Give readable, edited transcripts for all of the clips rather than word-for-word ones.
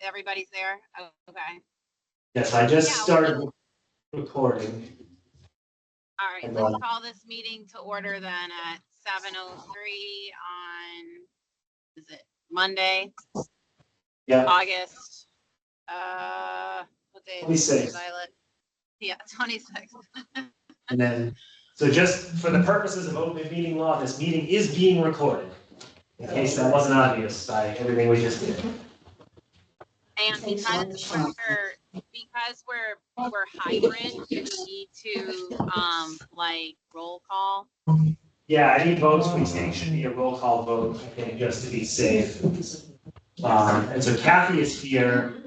everybody's there? Okay. Yes, I just started recording. All right, let's call this meeting to order then at 7:03 on, is it Monday, Yeah, August, what day is it, 26th. Violet? Yeah, 26th. And then, so just for the purposes of open meeting law, this meeting is being recorded. In case that wasn't obvious by everything we just did. And because we're hybrid, do we need to like roll call? Yeah, any votes we take should be a roll call vote, I think, just to be safe. And so Kathy is here,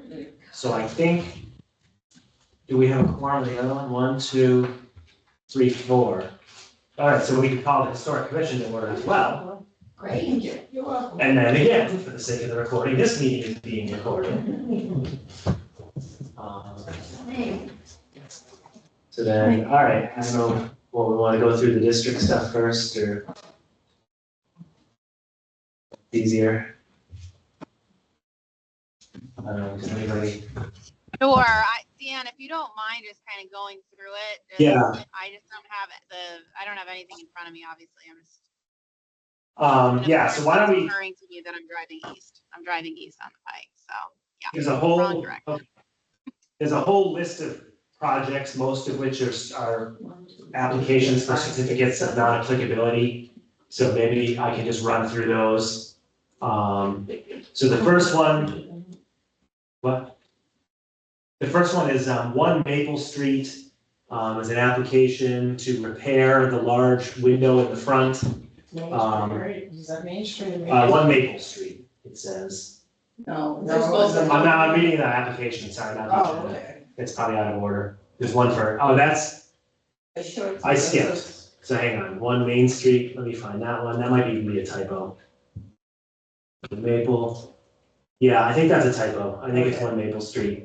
so I think, do we have a quorum of the other one? 1, 2, 3, 4. All right, so we can call the historic commission to order as well. Great, you're welcome. And then again, for the sake of the recording, this meeting is being recorded. So then, all right, I don't know, well, we want to go through the district stuff first, or easier? I don't know, does anybody? Sure, Dan, if you don't mind just kind of going through it. Yeah. I just don't have I don't have anything in front of me, obviously, I'm just. Yeah, so why don't we? Referring to you that I'm driving east on the pike, so, yeah. There's a whole list of projects, most of which are applications for certificates of non-applicability. So maybe I can just run through those. So the first one, The first one is 1 Maple Street, is an application to repair the large window in the front. Is that Main Street? 1 Maple Street, it says. No. I'm reading the application, sorry, not the agenda. Okay. It's probably out of order. There's one for, I skipped. So hang on, 1 Main Street, let me find that one. That might even be a typo. Maple, yeah, I think that's a typo. I think it's 1 Maple Street.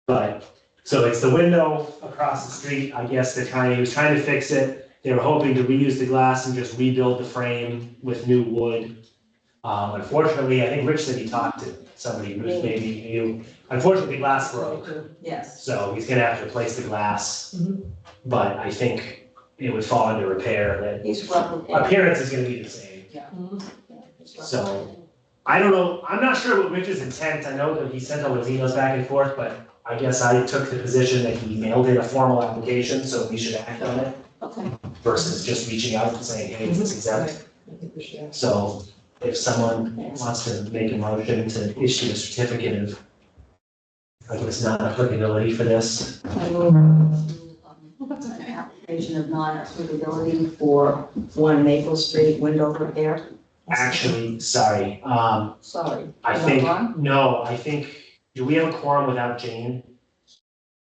But, so it's the window across the street. I guess he was trying to fix it. They were hoping to reuse the glass and just rebuild the frame with new wood. Unfortunately, I think Rich said he talked to somebody who was maybe new. Unfortunately, the glass broke. Yes. So he's gonna have to replace the glass. But I think it would fall under repair. That appearance is gonna be the same. Yeah. So, I don't know, I'm not sure what Rich's intent. I know that he sent all those emails back and forth, but I guess I took the position that he mailed in a formal application, so we should act on it. Okay. Versus just reaching out and saying, hey, it's exempt. So if someone wants to make a motion to issue a certificate of, I guess, non-applicability for this. An application of non-applicability for 1 Maple Street window repair. Actually, sorry, Sorry. I think, do we have a quorum without Jane?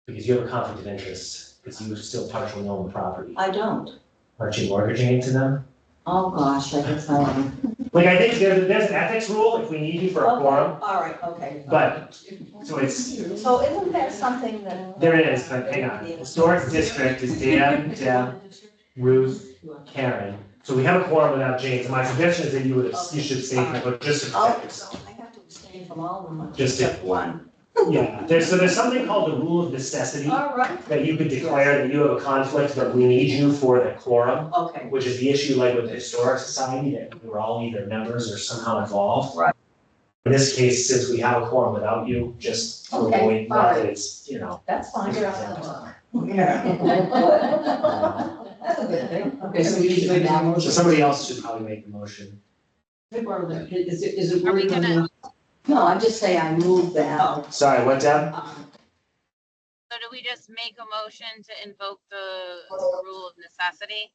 Because you have a conflict of interest, because you still partially own the property. I don't. Aren't you mortgaging it to them? Oh, gosh, I guess I am. Like, I think there's an ethics rule if we need you for a quorum, All right, okay. but, so it's, So isn't that something that? there is, but hang on. Historic district is Dan, Deb, Ruth, Karen. So we have a quorum without Jane, so my suggestion is that you should abstain from it, but just to protect yourself. I have to abstain from all of them, Just except 1. Yeah, there's something called the rule of necessity, All right. that you could declare that you have a conflict, but we need you for the quorum, Okay. which is the issue like with the Historic Society, that we were all either members or somehow involved. Right. In this case, since we have a quorum without you, just to Okay, avoid, all not right. that it's, That's fine. That's a good thing. Okay, so we need to make that So motion. somebody else should probably make the motion. Is it? Are we gonna- No, I'm just saying I moved that. Sorry, what, Deb? So do we just make a motion to invoke the rule of necessity?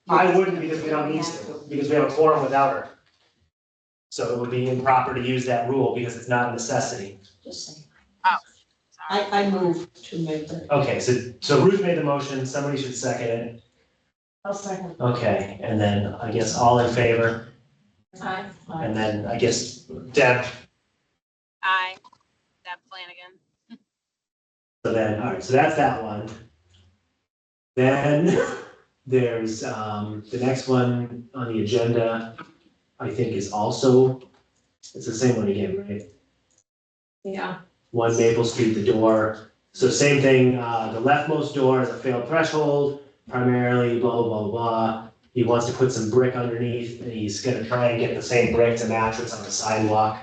I wouldn't, because we don't need to, because we have a quorum without her. So it would be improper to use that rule because it's not a necessity. Just saying. Sorry. I move to make that. Okay, so Ruth made the motion, somebody should second it. I'll second. Okay, and then I guess all in favor, Aye. and then I guess Deb, Aye. Deb Flanagan. so then, all right, so that's that one. Then there's, the next one on the agenda, I think is also, it's the same one again, right? Yeah. 1 Maple Street, the door. So same thing, the leftmost door is a failed threshold, primarily blah, blah, blah, blah. He wants to put some brick underneath, and he's gonna try and get the same brick to match what's on the sidewalk.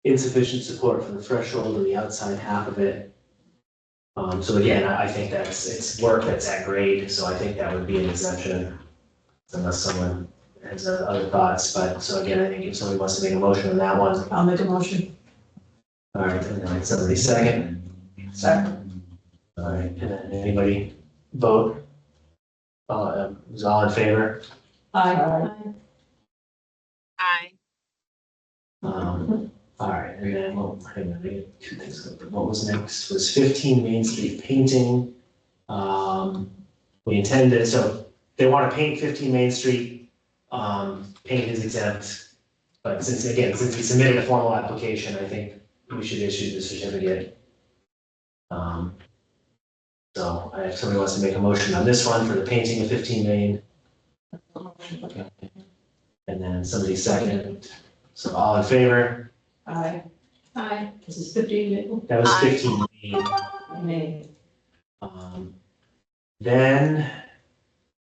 Insufficient support for the threshold or the outside half of it. So again, I think it's work that's at grade, so I think that would be an exemption. Unless someone has other thoughts, but, so again, I think if somebody wants to make a motion on that one. I'll make a motion. All right, and then somebody second. Second. All right, and then anybody vote? Is all in favor? Aye. Aye. All right, and then, well, hang on, I got 2 things. What was next? Was 15 Main Street painting. We intended, so they want to paint 15 Main Street, paint is exempt. But since we submitted a formal application, I think we should issue the certificate. So if somebody wants to make a motion on this one for the painting of 15 Main. And then somebody second. So all in favor? Aye. Aye. This is 15 Maple. That was Aye. 15 Main. Nay. Then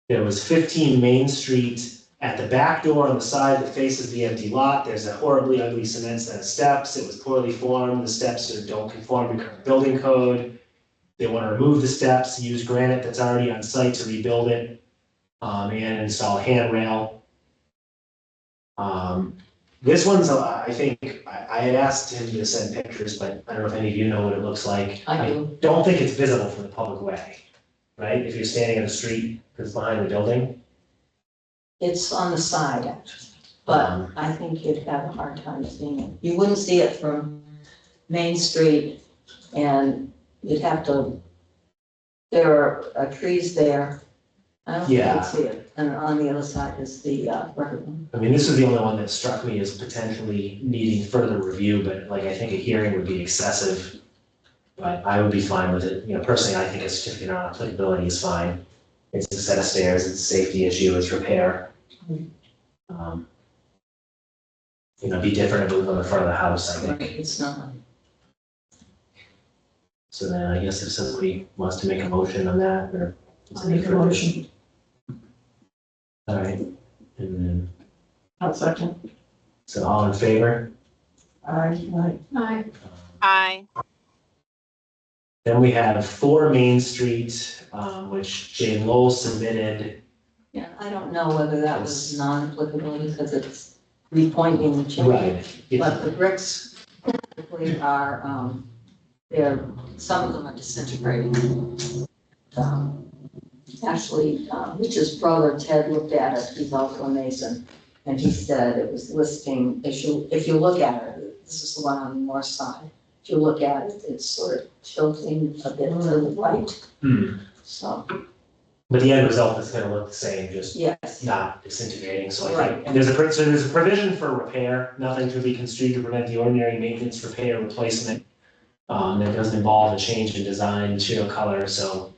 there was 15 Main Street. At the back door on the side that faces the empty lot, there's a horribly ugly cement set of steps. It was poorly formed. The steps don't conform to current building code. They want to remove the steps, use granite that's already on site to rebuild it, and install a handrail. This one's, I think, I had asked him to send pictures, but I don't know if any of you know what it looks like. I do. Don't think it's visible from the public way, right? If you're standing in the street, because it's behind the building. It's on the side, actually, but I think you'd have a hard time seeing it. You wouldn't see it from Main Street, and you'd have to, there are trees there. I don't think Yeah. you'd see it, and on the other side is the record room. I mean, this was the only one that struck me as potentially needing further review, but like, I think a hearing would be excessive. But I would be fine with it, personally, I think a certificate on applicability is fine. It's a set of stairs, it's a safety issue, it's repair. Be different if it was on the front of the house, I think. Right, it's not. So then I guess if somebody wants to make a motion on that, or. I'll make a motion. All right, and then, I'll second. so all in favor? Aye. Aye. Aye. Aye. Then we have 4 Main Street, which Jane Lowell submitted. Yeah, I don't know whether that was non-applicability because it's repointing the chimney. Right. But the bricks typically are, some of them are disintegrating. Actually, Rich's brother Ted looked at it, he's also a mason, and he said it was listing, if you look at it, this is the one on the north side. If you look at it, it's sort of tilting a bit to the right, so, But the end result is gonna look the same, just yes. not disintegrating, so I Right. think, there's a provision for repair, nothing to be construed to prevent the ordinary maintenance, repair, replacement. That doesn't involve a change in design, material color, so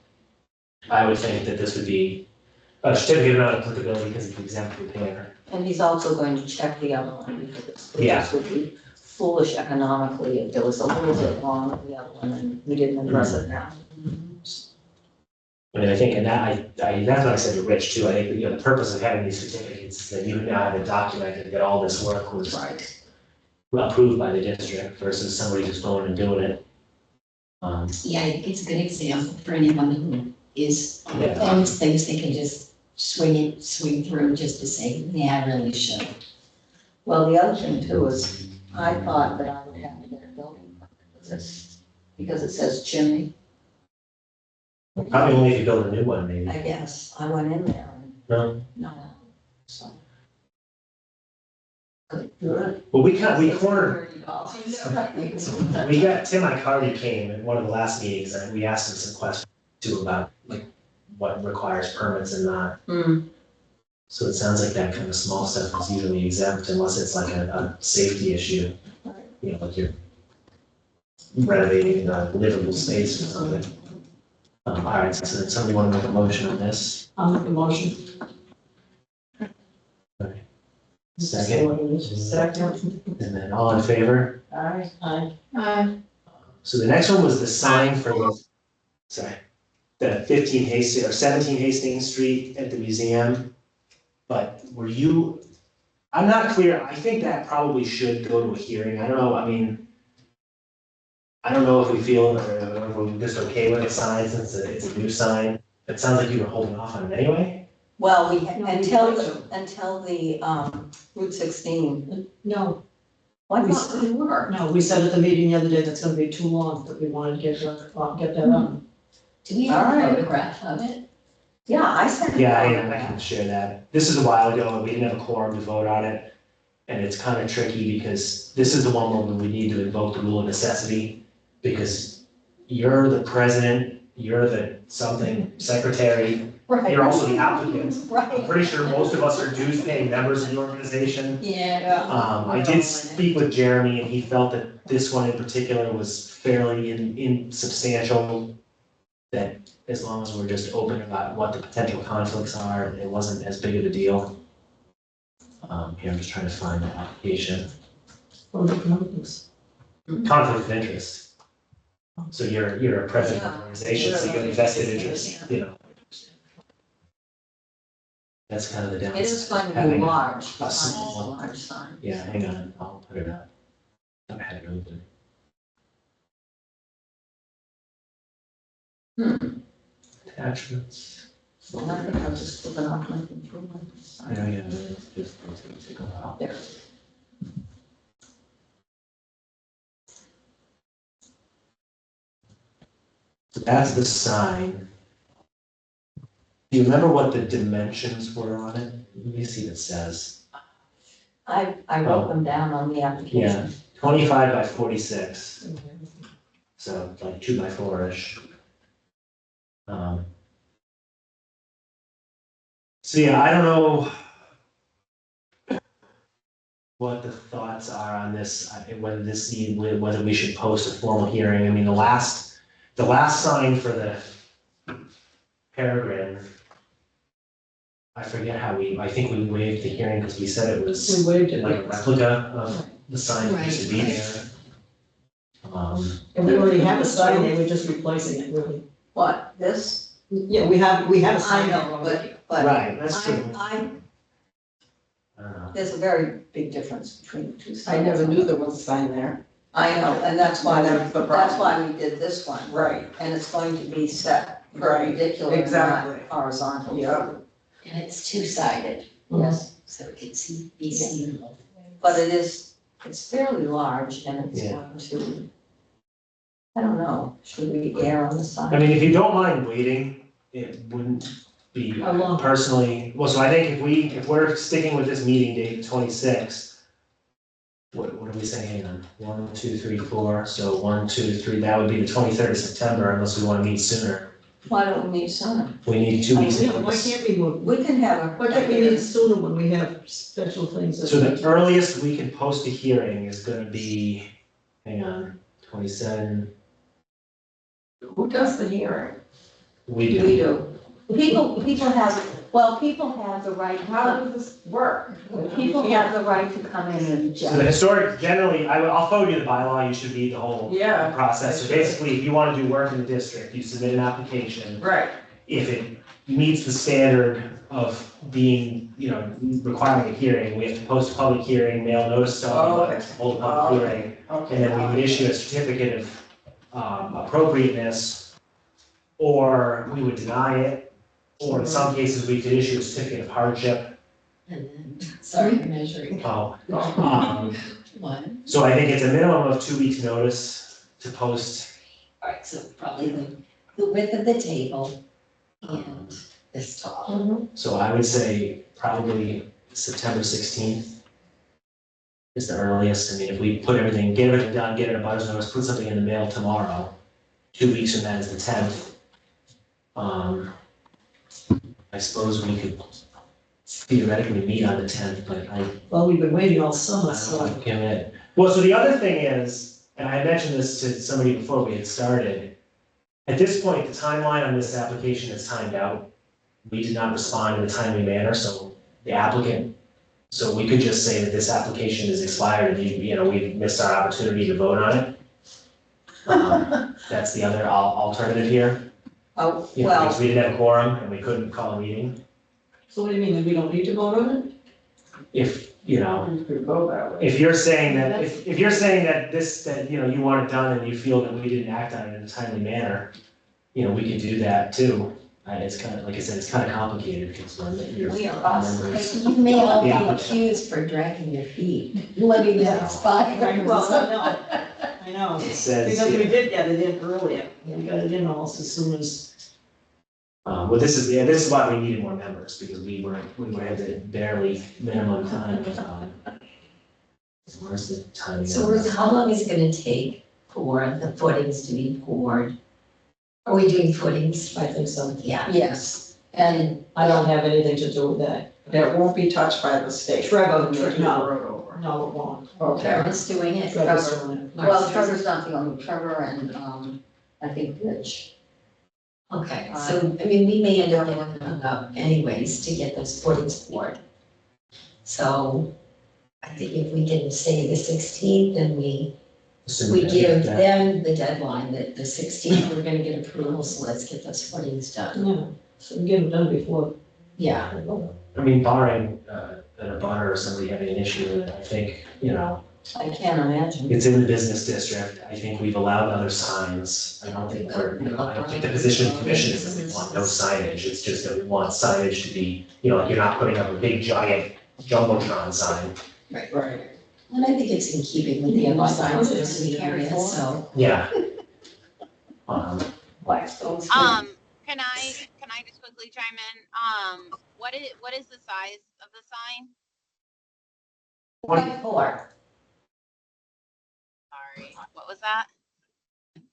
I would think that this would be a certificate of non-applicability because it's exempt repair. And he's also going to check the other one because Yeah. this would be foolish economically if there was a little bit wrong with the other one and we didn't address it now. I mean, I think, and that's what I said to Rich too, I think, the purpose of having these certificates is that you now have it documented that all this work was Right. approved by the district versus somebody just going and doing it. Yeah, I think it's a good example for anyone who is on the Yeah. fence, thinks they can just swing through just to say, yeah, I really should. Well, the other thing too is, I thought that I would have to get a building permit for this, because it says chimney. Probably only if you build a new one, maybe. I guess, I went in there and, No, no, so. well, we cornered, $30. we got, Tim Icardi came at one of the last meetings, and we asked him some questions too about, like, what requires permits and not. Hmm, So it sounds like that kind of small stuff is usually exempt unless it's like a safety issue. Like you're renovating a livable space or something. All right, so then somebody want to make a motion on this? I'll make a motion. Second, Second. and then all in favor? Aye. Aye. So the next one was the sign for the, sorry, the 15 Hastings, or 17 Hastings Street at the museum. But were you, I'm not clear, I think that probably should go to a hearing, I don't know, I mean, I don't know if we feel, or if we're just okay with the sign since it's a new sign. It sounds like you were holding off on it anyway. Well, No, until the, Route 16. No, Why We not? We were. No, we said at the meeting the other day that's gonna be too long, that we wanted to get that on. do we have All a right. photograph of it? Yeah, I sent it. Yeah, I can share that. This is a while ago, and we didn't have a quorum to vote on it. And it's kind of tricky because this is the one where we need to invoke the rule of necessity. Because you're the president, you're the something secretary, Right. you're also the applicant. I'm Right. pretty sure most of us are dues paying members of the organization. Yeah. I did speak with Jeremy and he felt that this one in particular was fairly insubstantial. That as long as we're just open about what the potential conflicts are, it wasn't as big of a deal. Here, I'm just trying to find the application. Conflict of interest. So you're a president of the organization, so you have a vested interest, you know. That's kind of the downside. It is going to be Having large, a a small- large sign. Yeah, hang on, I'll put it up. I had it open. Attachments. Well, I think I'll just flip it off my computer. Yeah, just take a while. There. So that's the sign. Do you remember what the dimensions were on it? Let me see what it says. I wrote them down on the application. 25 by 46. So like 2 by 4-ish. So yeah, I don't know what the thoughts are on this, whether whether we should post a formal hearing. I mean, the last sign for the Peregrine, I forget how I think we waived the hearing because we said it was We waived it. like a replica of the sign that used to be there. And we already have a sign there, we're just replacing it, really. What, this? Yeah, we have a I sign there know, already. but Right, that's true. I I don't know. there's a very big difference between the two signs. I never knew there was a sign there. I know, and that's why, That's the that's problem. why we did this one. Right. And it's going to be set Right, perpendicular, not exactly. horizontal. Yeah. And it's two-sided, Yes, so it can be seen both ways. but it's fairly large and it's Yeah. going to, I don't know, should we err on the I side? mean, if you don't mind waiting, it wouldn't be How long? personally, well, so I think if we're sticking with this meeting date, 26, what are we saying, hang on, 1, 2, 3, 4, so 1, 2, 3, that would be the 23rd of September unless we want to meet sooner. Why don't we meet sooner? We need 2 weeks. Yeah, why can't we move? We can have a. Why can't we meet sooner when we have special things? that- So the earliest we can post a hearing is gonna be, hang on, 27, Who does the hearing? we do. We do. People have the right, How does this work? people have the right to come in and So the object. historic, generally, I'll forward you the bylaw, you should read the whole Yeah. process. So I should. basically, if you want to do work in the district, you submit an application. Right. If it meets the standard of being, requiring a hearing, we have to post a public hearing, mail notice to all the butters, hold a public hearing. And then we would issue a certificate of appropriateness, or we would deny it, or in some cases, we could issue a certificate of hardship. And then start measuring. Um, One, So I think it's a minimum of 2 weeks' notice to post. all right, so probably the width of the table and this tall. So I would say probably September 16th is the earliest. I mean, if we put everything, get everything done, get it a butters notice, put something in the mail tomorrow, 2 weeks from that is the 10th. I suppose we could theoretically meet on the 10th, but I Well, we've been waiting all I summer, don't so. want to commit. Well, so the other thing is, and I mentioned this to somebody before we had started, at this point, the timeline on this application is timed out. We did not respond in a timely manner, so the applicant So we could just say that this application is expired and we missed our opportunity to vote on it. That's the other alternative here. Oh, You know, because we didn't have a quorum and we couldn't call a meeting. So what do you mean, that we don't need to vote on it? If, you know, We could vote that way. if you're saying that, if you're saying that you want it done and you feel that we didn't act on it in a timely manner, we could do that too. It's kind of, like I said, it's kind of complicated because you're. We are us. members. You may all be Yeah. accused for dragging your feet, letting it expire. Well, I know, It says, because we did get it in earlier, we got it in almost as soon as. well, this is why we needed more members, because we were at the barely minimum time. Where's the time? So Ruth, how long is it gonna take for the footings to be poured? Are we doing footings? I think so. Yeah. Yes, and I don't have anything to do with that. That won't be touched by the state. Trevor, When they do the no. road over. No, it won't. okay. Trevor's doing it. Trevor's doing it. Well, Trevor's not the only, Trevor and, I think Rich. Okay, so, I mean, we may end up getting hung up anyways to get those footings poured. So I think if we can say the 16th, then we give them the deadline that the 16th, we're gonna get approval, so let's get those footings done. Yeah, so we get it done before. Yeah, I mean, barring a butter or somebody having an issue with it, I think, I can't imagine. it's in the business district. I think we've allowed other signs. I don't think the position of the commission is that we want no signage. It's just that we want signage to be, like you're not putting up a big giant jumbotron sign. Right. and I think it's in keeping with the other signs that are in the area, so. Yeah. Blackstone Street. Can I just quickly chime in? What is the size of the sign? 24. Sorry, what was that?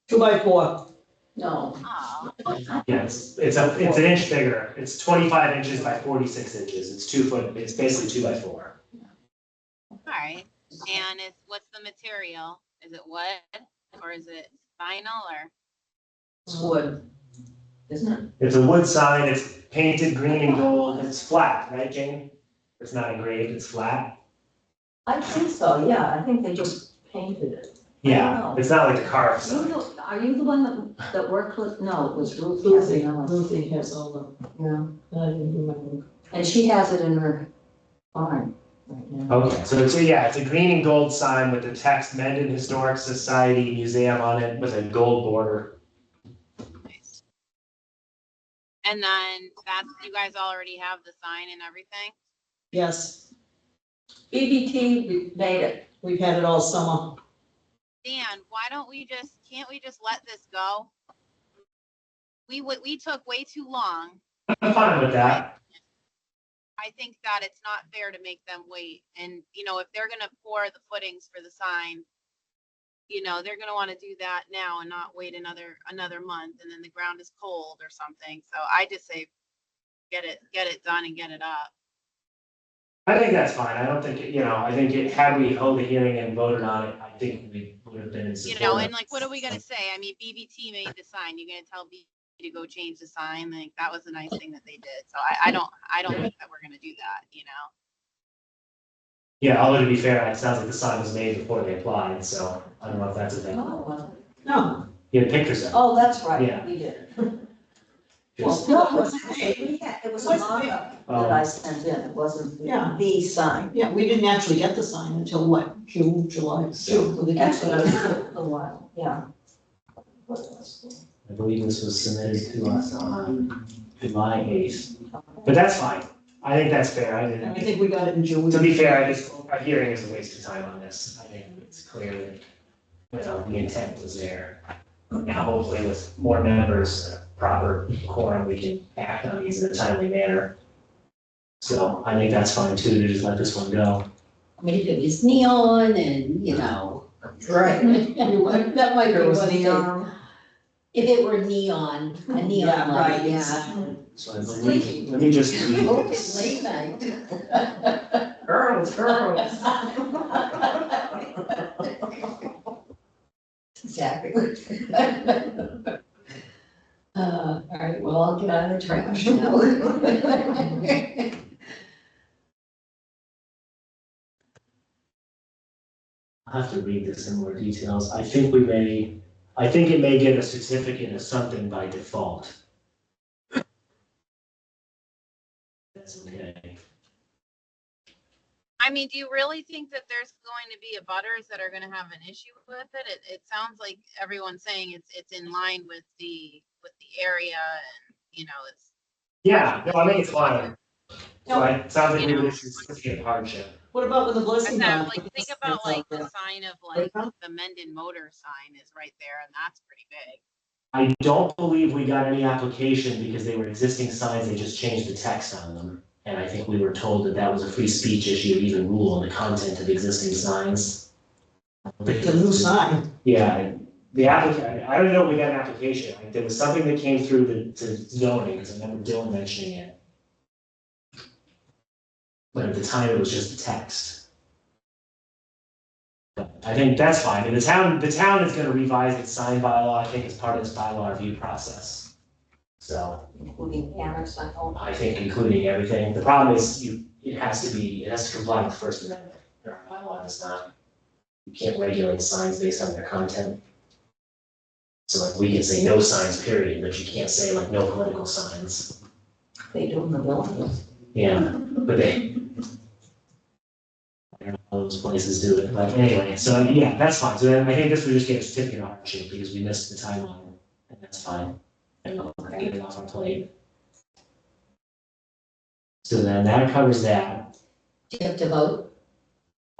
2x4. No, Oh, Yeah, it's an inch bigger. It's 25 inches by 46 inches. It's 2 foot, it's basically 2 by 4. all right. And what's the material? Is it wood or is it vinyl or? it's wood, isn't it? It's a wood sign. It's painted green and gold. It's flat, right, Jane? It's not engraved, it's flat. I think so, yeah, I think they just painted it. I don't Yeah, know. it's not like a carved sign. Are you the one that worked with, no, it was Ruth. Ruthie, Ellis. Ruthie has all the, Yeah, I didn't remember. and she has it in her barn right now. Okay, so it's a green and gold sign with the text Mendon Historic Society Museum on it with a gold border. Nice. And then you guys already have the sign and everything? Yes, BBT, we made it. we've had it all summer. Dan, can't we just let this go? We took way too long. I'm fine with that. I think that it's not fair to make them wait. And, if they're gonna pour the footings for the sign, they're gonna wanna do that now and not wait another month and then the ground is cold or something. So I just say, get it done and get it up. I think that's fine. I don't think, I think had we held a hearing and voted on it, I think we would have been in support. And like, what are we gonna say? I mean, BBT made the sign. You're gonna tell BBT to go change the sign? Like, that was a nice thing that they did. So I don't think that we're gonna do that, Yeah, although to be fair, it sounds like the sign was made before they applied, so I don't know if that's a thing. Oh, well. No, You had pictures of it. Oh, that's right, Yeah. we did. Just- Well, no, it was a mock-up that I sent in, it wasn't Yeah. the sign. yeah, we didn't actually get the sign until what, June, July? True, actually, it was a while, yeah. I believe this was submitted to us on July 8th, but that's fine. I think that's fair. I think we got it in June. To be fair, a hearing is a waste of time on this. I think it's clear that, the intent was there. Now, hopefully with more members, proper quorum, we can act on these in a timely manner. So I think that's fine too, to just let this one go. I mean, if it was neon and, Right. that might be There was one thing. neon. If it were neon, a neon Yeah, light, right. yeah. So I believe, let me just read Oh, this. it's late night. Girls. Exactly. All right, well, I'll get out of the trash now. I'll have to read this in more details. I think it may get a certificate of something by default. That's okay. I mean, do you really think that there's going to be abutters that are gonna have an issue with it? It sounds like everyone's saying it's in line with the area and, you know, it's. Yeah, no, I think it's fine. So No. it sounds like we You know. would issue certificate of hardship. What about with the I blessing said, bond? like, think about like the sign of like the Mendon Motor sign is right there and that's pretty big. I don't believe we got any application because they were existing signs, they just changed the text on them. And I think we were told that that was a free speech issue to even rule on the content of existing signs. It's a new sign. Yeah, the applicant, I don't know if we got an application, like, there was something that came through to zoning, because I remember Dylan mentioning it. But at the time, it was just the text. But I think that's fine, and the town is gonna revise its sign bylaw, I think, as part of this bylaw review process. So, Including banners, I hope. I think including everything, the problem is it has to comply with the First Amendment, our bylaw does not. You can't regulate signs based on their content. So like, we can say no signs, period, but you can't say like no political signs. They do in the buildings. Yeah, but I don't know how those places do it, but anyway, so yeah, that's fine. So then I think this would just get a certificate of hardship because we missed the timeline, and that's fine. And we'll get it off our plate. So then that covers that. Do you have to vote?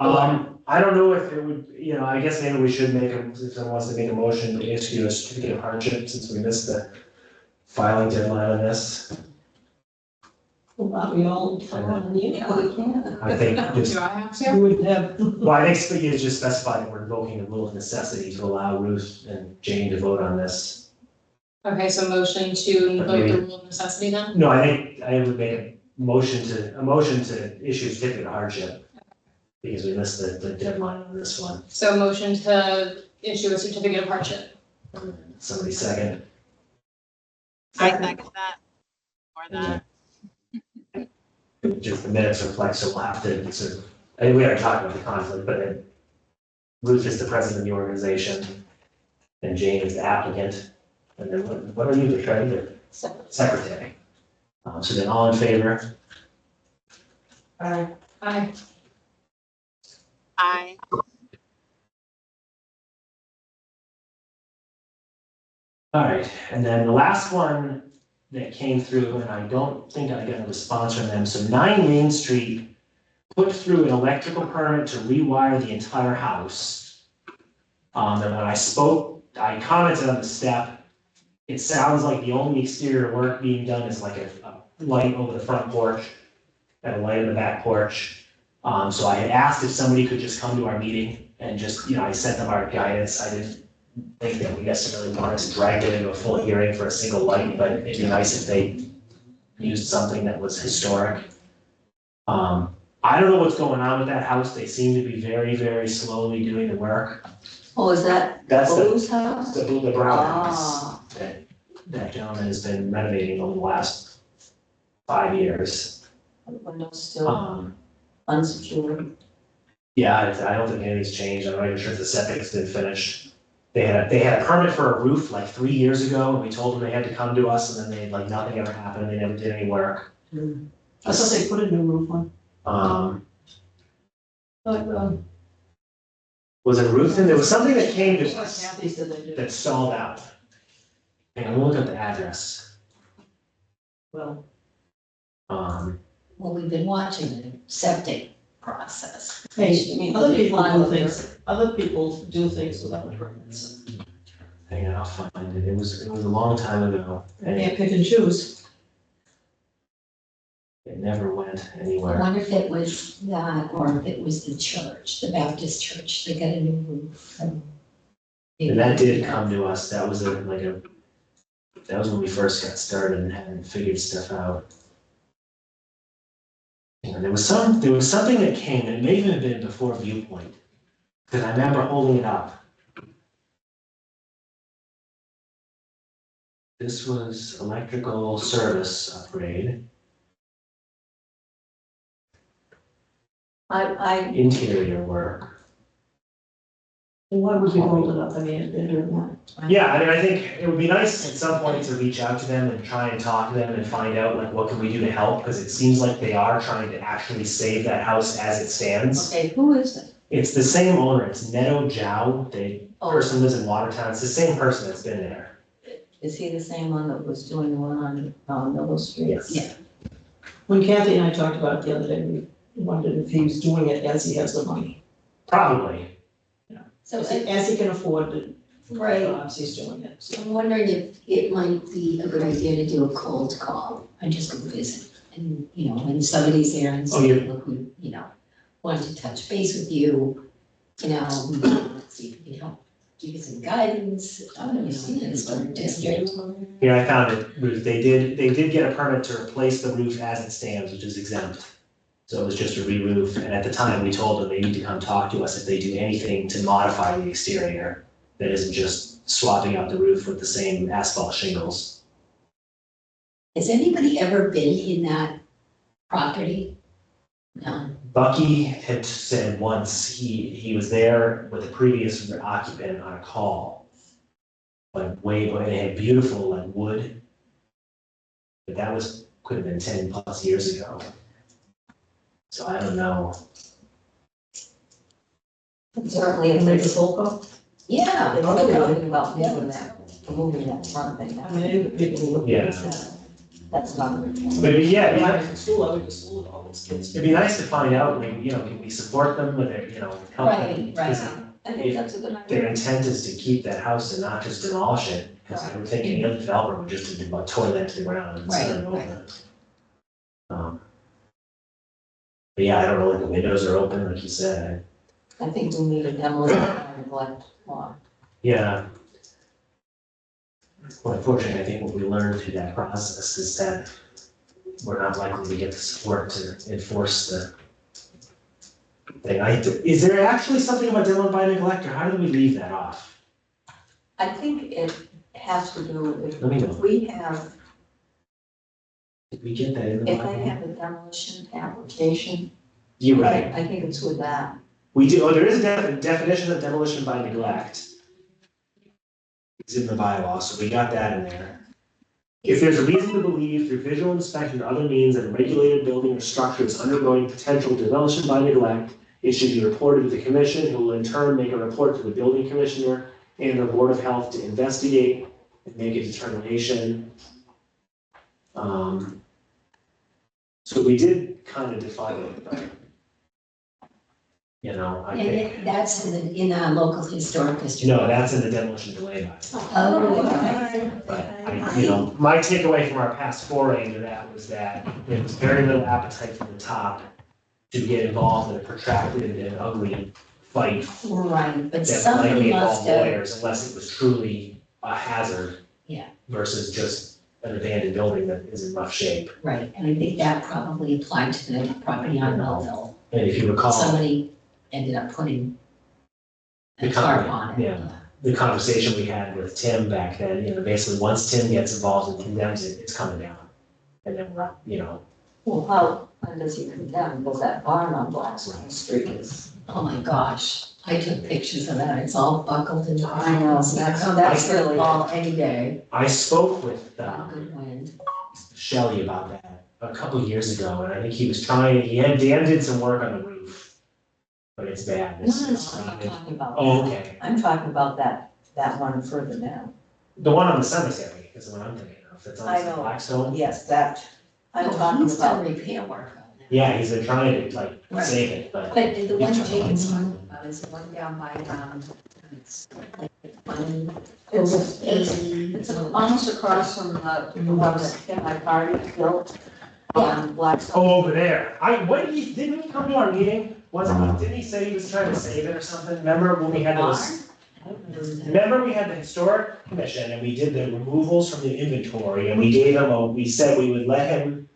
I don't know if it would, I guess maybe we should if someone wants to make a motion to issue a certificate of hardship since we missed the filing deadline on this. Well, we all come on, Yeah, we can. I think just, Do I have you to? would have, well, I think you just specified that we're invoking the rule of necessity to allow Ruth and Jane to vote on this. Okay, so motion to invoke the rule of necessity then? No, I think I would make a motion to issue a certificate of hardship. Because we missed the deadline on this one. So motion to issue a certificate of hardship. Somebody second. I second that. Or that. Just the minutes reflect, so we'll have to sort of, I think we already talked about the conflict, but Ruth is the president of the organization, and Jane is the applicant, and then what are you, the treasurer? Secretary. So then all in favor? Aye. I, All right, and then the last one that came through, and I don't think I got a response from them, so 9 Main Street put through an electrical permit to rewire the entire house. And when I spoke, I commented on the step. It sounds like the only exterior work being done is like a light over the front porch and a light in the back porch. So I had asked if somebody could just come to our meeting and just, I sent them our guidance. I didn't think that we necessarily wanted to drag it into a full hearing for a single light, but it'd be nice if they used something that was historic. I don't know what's going on with that house. They seem to be very, very slowly doing the work. Oh, is that That's Blue's house? the brown house Ah, that gentleman has been renovating over the last 5 years. the window's still Um, unsecured. Yeah, I don't think anything's changed. I'm not even sure if the septic's been finished. They had a permit for a roof like 3 years ago, and we told them they had to come to us, and then nothing ever happened, they never did any work. I thought they put a new roof on. But, Was it a roof? And there was something that came to us Kathy said they did. that stalled out. Hang on, we'll look at the address. Well, Well, we've been watching the septic process. hey, other people do things, other people do things without permits. Hang on, I'll find it. It was a long time ago, They and can't pick and choose. it never went I anywhere. wonder if it was that or if it was the church, the Baptist church, they got a new roof. And that did come to us. That was that was when we first got started and hadn't figured stuff out. And there was something that came, and it may even have been before Viewpoint, because I remember holding it up. This was electrical service upgrade, I interior work. Why would we hold it up? I mean, they're doing that. Yeah, I mean, I think it would be nice at some point to reach out to them and try and talk to them and find out like what can we do to help, because it seems like they are trying to actually save that house as it stands. Okay, who is it? It's the same owner, it's Neto Zhao, the Oh. person lives in Watertown, it's the same person that's been there. Is he the same one that was doing the one on Middle Street? Yes. Yeah. When Kathy and I talked about it the other day, we wondered if he was doing it as he has the money. Probably. So, As he can afford the right, jobs, he's doing it. So I'm wondering if it might be a good idea to do a cold call, and just go visit. And, you know, when somebody's there and Oh, say, yeah. look, we, you know, want to touch base with you, you know, see if we can help give you some guidance, you know, in this district. Yeah, I found it, Ruth, they did get a permit to replace the roof as it stands, which is exempt. So it was just a re-roof, and at the time, we told them they need to come talk to us if they do anything to modify the exterior that isn't just swapping out the roof with the same asphalt shingles. Has anybody ever been in that property? No. Bucky had said once he was there with the previous occupant on a call. Like way, and it had beautiful like wood. But that could have been 10+ years ago. So I don't know. Certainly, if make a it's, phone call. Yeah. if they're talking about moving that front thing, I mean, people look. Yeah. that's not. But yeah, When I was in school, I went to school with all those kids. it'd be nice to find out, like, you know, can we support them with their, you know, help them? Right, Because I think that's a good their idea. intent is to keep that house and not just demolish it, because I would think any other developer would just do about toy that to the ground and start it Right, over. But yeah, I don't know if the windows are open, like you said. I think we need a demolition and neglect law. Yeah. Well, unfortunately, I think what we learned through that process is that we're not likely to get the support to enforce the thing. Is there actually something about demo by neglect, or how do we leave that off? I think it has to do with, Let me know. if we have, Did we get that in the if they bylaw? have a demolition application. You're right. I think it's with that. We do, there is a definition of demolition by neglect. It's in the bylaw, so we got that in there. If there's a reason to believe through visual inspection or other means that a regulated building or structure is undergoing potential demolition by neglect, it should be reported to the commission, who will in turn make a report to the building commissioner and the board of health to investigate and make a determination. So we did kind of define it, but you know, I think, That's in our local historic district. no, that's in the demolition delay bylaw. Oh, But I, you know, my takeaway from our past foray into that was that there was very little appetite from the top to get involved in a protracted and ugly fight right, but that somebody likely must involved have, lawyers unless it was truly a hazard. Yeah. Versus just an abandoned building that is in rough shape. right, and I think that probably applied to the property on Melville. And if you recall, Somebody ended up putting a The tarp company, on it. yeah. the conversation we had with Tim back then, you know, basically once Tim gets involved and condemns it, it's coming down. And then we're, you know, Well, how does he condemn? Because that barn on Blackstone Street is. Oh my gosh, I took pictures of that, it's all buckled and. I know, that's really- All any day, I spoke with good wind. Shelley about that a couple years ago, and I think he was trying, Dan did some work on the roof. But it's bad. No, It's- no, it's I'm not not good. talking about Oh, that. okay. I'm talking about that one further down. The one on the cemetery is the one I'm thinking of, that's I on know. Blackstone. Yes, that, I'm Oh, talking he's done about, repair work on that. Yeah, he's been trying to like Right. save it, but. But the one Jacob's talking about is the one down by, it's like, it's, eighty. it's almost across from the one that Tim McCarty built on Blackstone. Oh, over there. Didn't he come to our meeting? Didn't he say he was trying to save it or something? Remember when we had those? Remember we had the historic commission and we did the removals from the inventory and we gave him we said we would let him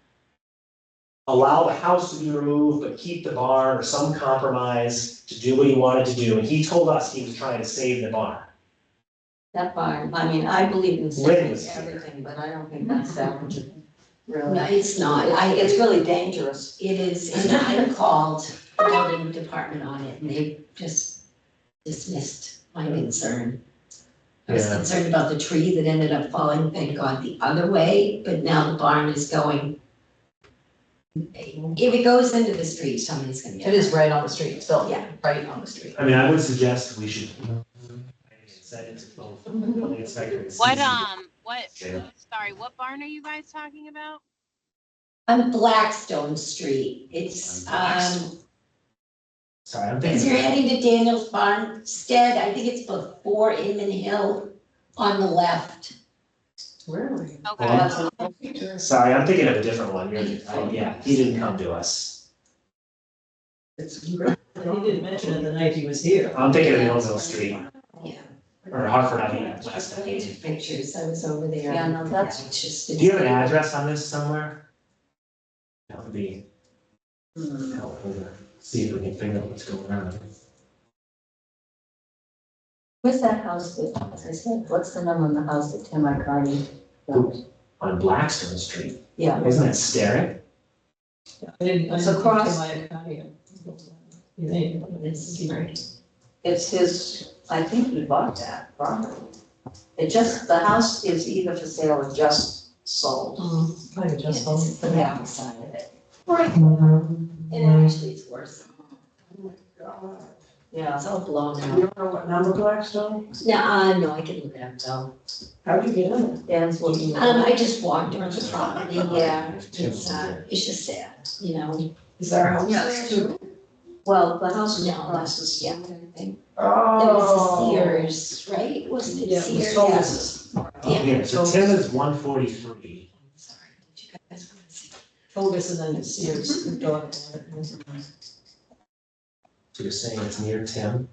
allow the house to be removed, but keep the barn or some compromise to do what he wanted to do. And he told us he was trying to save the barn. That barn, I mean, I believe in Lynn saving was here. everything, but I don't think that's salvageable. Really. No, it's not, It's really dangerous. it is, and I called the building department on it, and they just dismissed my concern. I was Yeah. concerned about the tree that ended up falling, thank God, the other way, but now the barn is going. If it goes into the street, somebody's gonna get It is hurt. right on the street, it's built Yeah. right on the street. I mean, I would suggest we should send it to both building inspector and What, Yeah. sorry, what barn are you guys talking about? On Blackstone Street, it's, Sorry, I'm as you're thinking, heading to Daniel's Farmstead, I think it's before Inman Hill on the left. Really? Okay. sorry, I'm thinking of a different one. Yeah, he didn't come to us. It's great. He didn't mention it the night he was here. I'm thinking of Millville Street Yeah. or Hartford Avenue. I took pictures, I was over there. Yeah, no, that's- It's just. Do you have an address on this somewhere? That would be helpful to see if we can figure out what's going on. Where's that house that, as I said, what's the number on the house that Tim Icardi built? On Blackstone Street, Yeah, isn't it Sterrett? I didn't It's think across- my Acadia. You think? It's right. it's his, I think he bought that property. It just, the house is either for sale or just sold. I Yeah, just this is the Yeah. back side of it. And actually, it's worse. Yeah. It's all blown You out. don't know what number Blackstone? No, I can look it up though. How'd you get in it? Dan's looking. I just walked around the property, yeah. Tim's It's just sad, you know? Is there a house Yeah. there too? Well, the house is No, across the that's, street. yeah, I think. Oh. It was a Sears, right? Wasn't it Yeah, it was Sears? Togus. Oh, here, so Tim is 143. Sorry, did you guys want to see? Togus and then it's Sears, the daughter. So you're saying it's near Tim?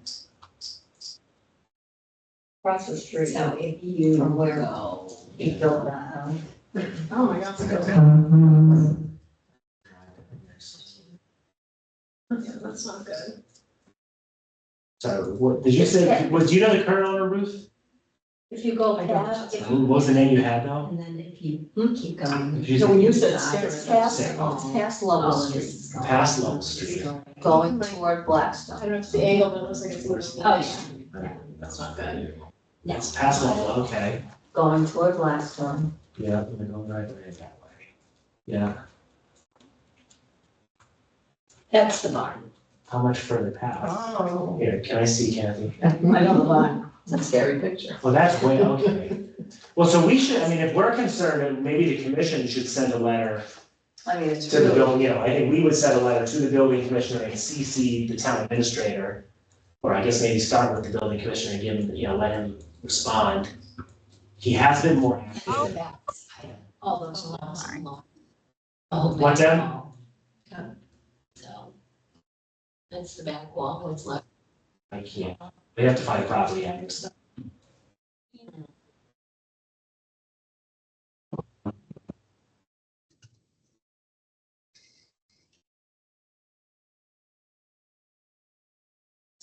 Across the street. So if you From where? go. He built that house. Oh my God. Yeah, that's not good. So what, did you say, do you know the current owner, Ruth? If you go I don't. past, if What was the name you had though? And then if you keep going. If you So when you said- said it's Stairs. past Lowell Oh, Street, this is gone. Past Lowell Street. going toward I Blackstone. don't know if it's the angle, but it looks like it's. Oh, yeah. That's not good. No. It's past Lowell, okay. Going toward Blackstone. Yeah, I'm gonna go right that way. Yeah, That's the barn. how much further past? Oh. Here, can I see Kathy? I know the line. It's a scary picture. Well, that's way, okay. Well, so we should, I mean, if we're concerned, then maybe the commission should send a letter I mean, it's to the really, building, I think we would send a letter to the building commissioner and CC the town administrator. Or I guess maybe start with the building commissioner and give him, let him respond. He has been more The active. back side, all those walls are long. The whole What, back Deb? wall. So. That's the back wall, what's left. I can't, we have to find a property address.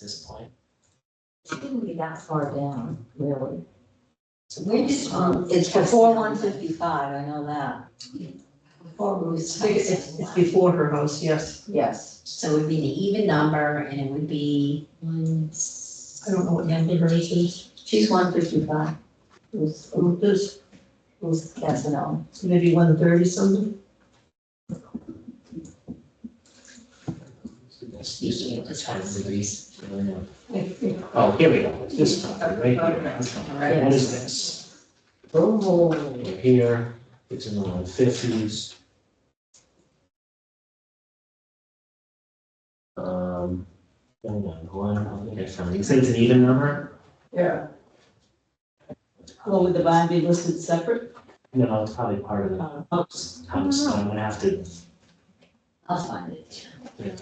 At this point. it shouldn't be that far down, really. So we're just on. It's before 155, I know that. Before Ruth's I think house. it's before her house, yes. Yes. So it would be an even number and it would be one. I don't know what number hers is. She's 155. Who's, This, who's Casanova? maybe 130 something. Oh, here we go, it's this property right here. What is this? Oh. We're here, it's in the 150s. Hold on, I think I found it. You say it's an even number? Yeah. Well, would the bond be listed separate? No, it's probably part of the House. house, so I'm gonna have to. I'll find it. Yeah.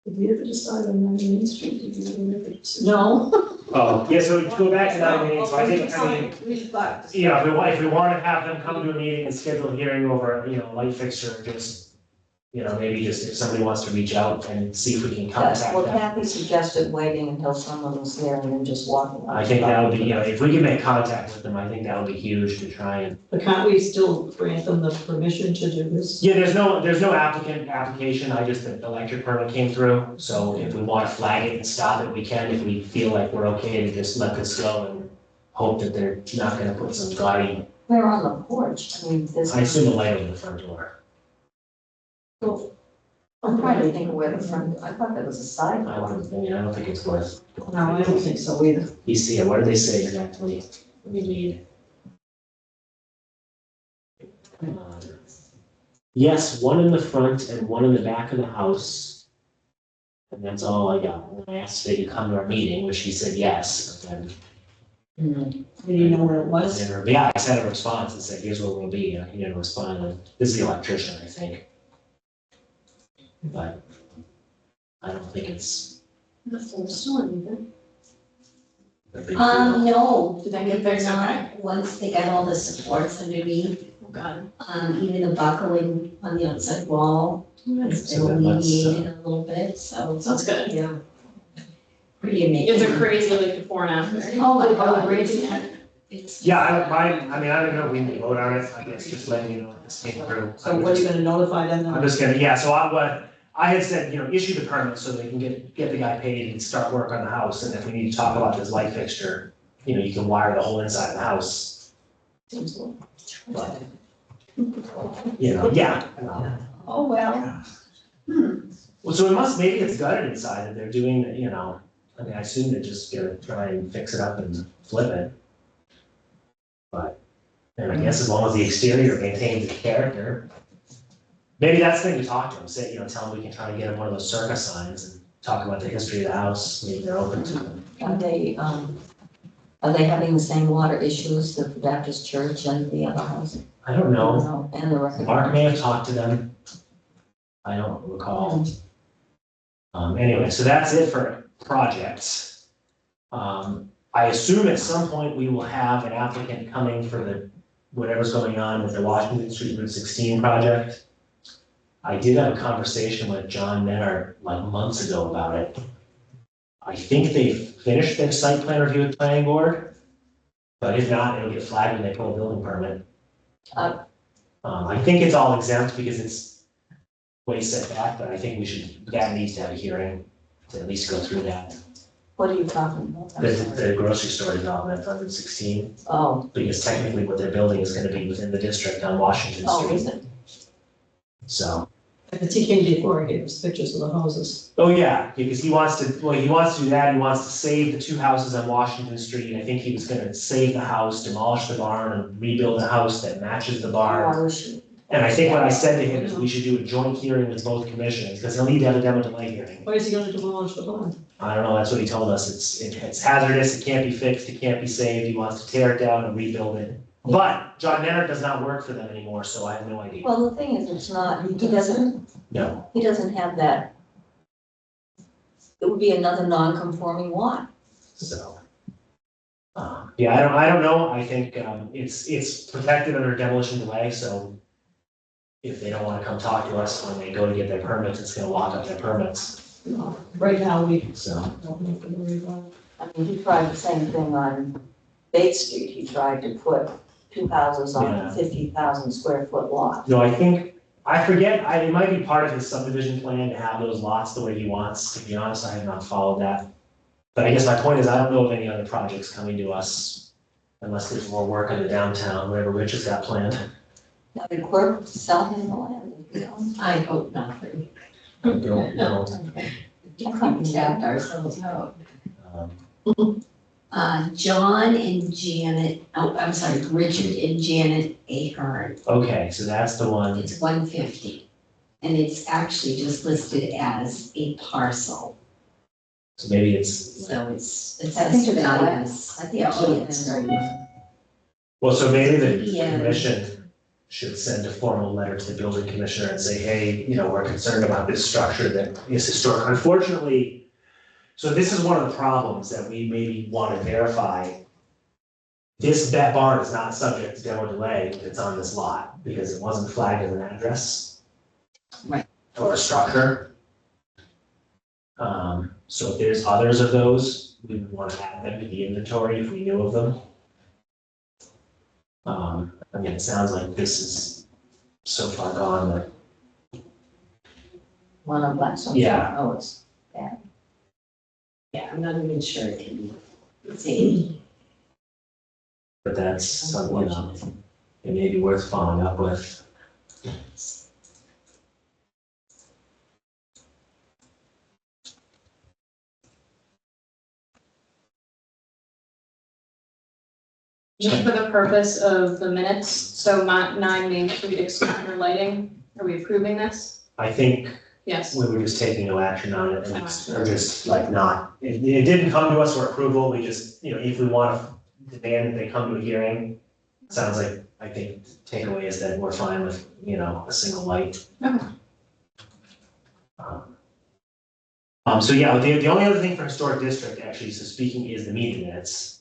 Did we ever decide on Main Street? Did you ever make a decision? No. Oh, yeah, so to go back to that meeting, so I think, We've got. if we want to have them come to a meeting and schedule a hearing over, light fixture, just, You know, maybe just if somebody wants to reach out and see if we can That's contact what them. Kathy suggested, waiting until someone was there and then just walking. I think that would be, you know, if we can make contact with them, I think that would be huge to try and. But can't we still grant them the permission to do this? Yeah, there's no application, the electric permit came through, so if we wanna flag it and stop it, we can, if we feel like we're okay to just let this go and hope that they're not gonna put some gaudy, We're on the porch, I mean, this. I assume a light over the front door. I'm trying to think where the front, I thought that was a side I door. don't think it's worth. No, I don't think so either. You see, what did they say exactly? Let me read. Yes, one in the front and one in the back of the house. And that's all I got. And I asked if they could come to our meeting, which he said yes, but then. Did you know where it was? Yeah, I sent a response and said, here's where we'll be, and he didn't respond, and this is the electrician, I think. But I don't think it's a big deal. No. Did that get fixed? Okay. Not once they got all the supports underneath, Oh, God. even the buckling on the outside wall has been So then let's, alleviated a little bit, so. That's good. Yeah. Pretty amazing. It's a crazy like before and after. Oh my God. Crazy. It's- Yeah, I don't know if we can vote on it, I guess just letting you know if this came through. So what are you gonna notify them I'm then? just gonna, yeah, so what I had said, you know, issue the permit so they can get the guy paid and start work on the house, and if we need to talk about this light fixture, you know, you can wire the whole inside of the house. But, you know, yeah. Oh, well. Well, so it must, maybe it's gutted inside, and they're doing, you know, I mean, I assume they're just gonna try and fix it up and flip it. But, and I guess as long as the exterior maintains the character, maybe that's the thing to talk to them, say, you know, tell them we can try to get them one of those circus signs and talk about the history of the house, maybe they're open to them. Are they having the same water issues that the Baptist church and the other house? I don't know, No, and the record. Mark may have talked to them. I don't recall. Anyway, so that's it for projects. I assume at some point we will have an applicant coming for the, whatever's going on with the Washington Street Route 16 project. I did have a conversation with John Menard like months ago about it. I think they finished their site plan review with the planning board, but if not, it'll get flagged when they pull a building permit. I think it's all exempt because it's way set back, but I think that needs to have a hearing to at least go through that. What are you talking about? The grocery store development on Route 16, Oh, because technically what they're building is gonna be within the district on Washington oh, is Street, it? so. Because he came before, he gave us pictures of the houses. Oh, yeah, because he wants to do that, he wants to save the two houses on Washington Street, I think he was gonna save the house, demolish the barn, and rebuild a house that matches the barn. Oh, I wish. And I think what I said to him is we should do a joint hearing with both commissions, because he'll need to have a demo delay hearing. Why is he gonna demolish the barn? I don't know, that's what he told us, it's hazardous, it can't be fixed, it can't be saved, he wants to tear it down and rebuild it. But John Menard does not work for them anymore, so I have no idea. Well, the thing is, it's not, he doesn't have that. It would be another non-conforming lot. So. Yeah, I don't know, I think, it's protected under demolition delay, so. If they don't wanna come talk to us when they go to get their permits, it's gonna lock up their permits, Right now, we so. don't have to worry about it. I mean, he tried the same thing on Bates Street. He tried to put two houses on Yeah. a 50,000 square foot lot. No, I forget, it might be part of his subdivision plan to have those lots the way he wants, to be honest, I have not followed that. But I guess my point is, I don't know of any other projects coming to us, unless there's more work in the downtown, whatever Rich has got planned. Now, did Quirk sell him the land? I hope not, but I don't know. we can tapped ourselves out. Um, John and Janet, I'm sorry, Richard and Janet Ahern. Okay, so that's the one, It's 150. And it's actually just listed as a parcel. so maybe it's, So it's I think it's values. I think Yeah, oh, it's yes. well, so maybe the Yeah. commission should send a formal letter to the building commissioner and say, hey, you know, we're concerned about this structure that is historic. Unfortunately, so this is one of the problems that we maybe want to verify. That barn is not subject to demo delay if it's on this lot, because it wasn't flagged as an address. Right. or a structure. So if there's others of those, we would want to add them to the inventory if we knew of them. I mean, it sounds like this is so far gone that, One of Blackstone's. Yeah. Oh, it's, Yeah, I'm not even sure it can be seen. but that's something, it may be worth following up with. Just for the purpose of the minutes, so 9 Main Street exterior lighting, are we approving this? I think Yes. we were just taking no action on it, and or just like not, it didn't come to us for approval, we just, if we want to demand that they come to a hearing, sounds like, I think, takeaway is that we're fine with, a single light. Okay. So yeah, the only other thing for historic district, actually, so speaking, is the meeting minutes.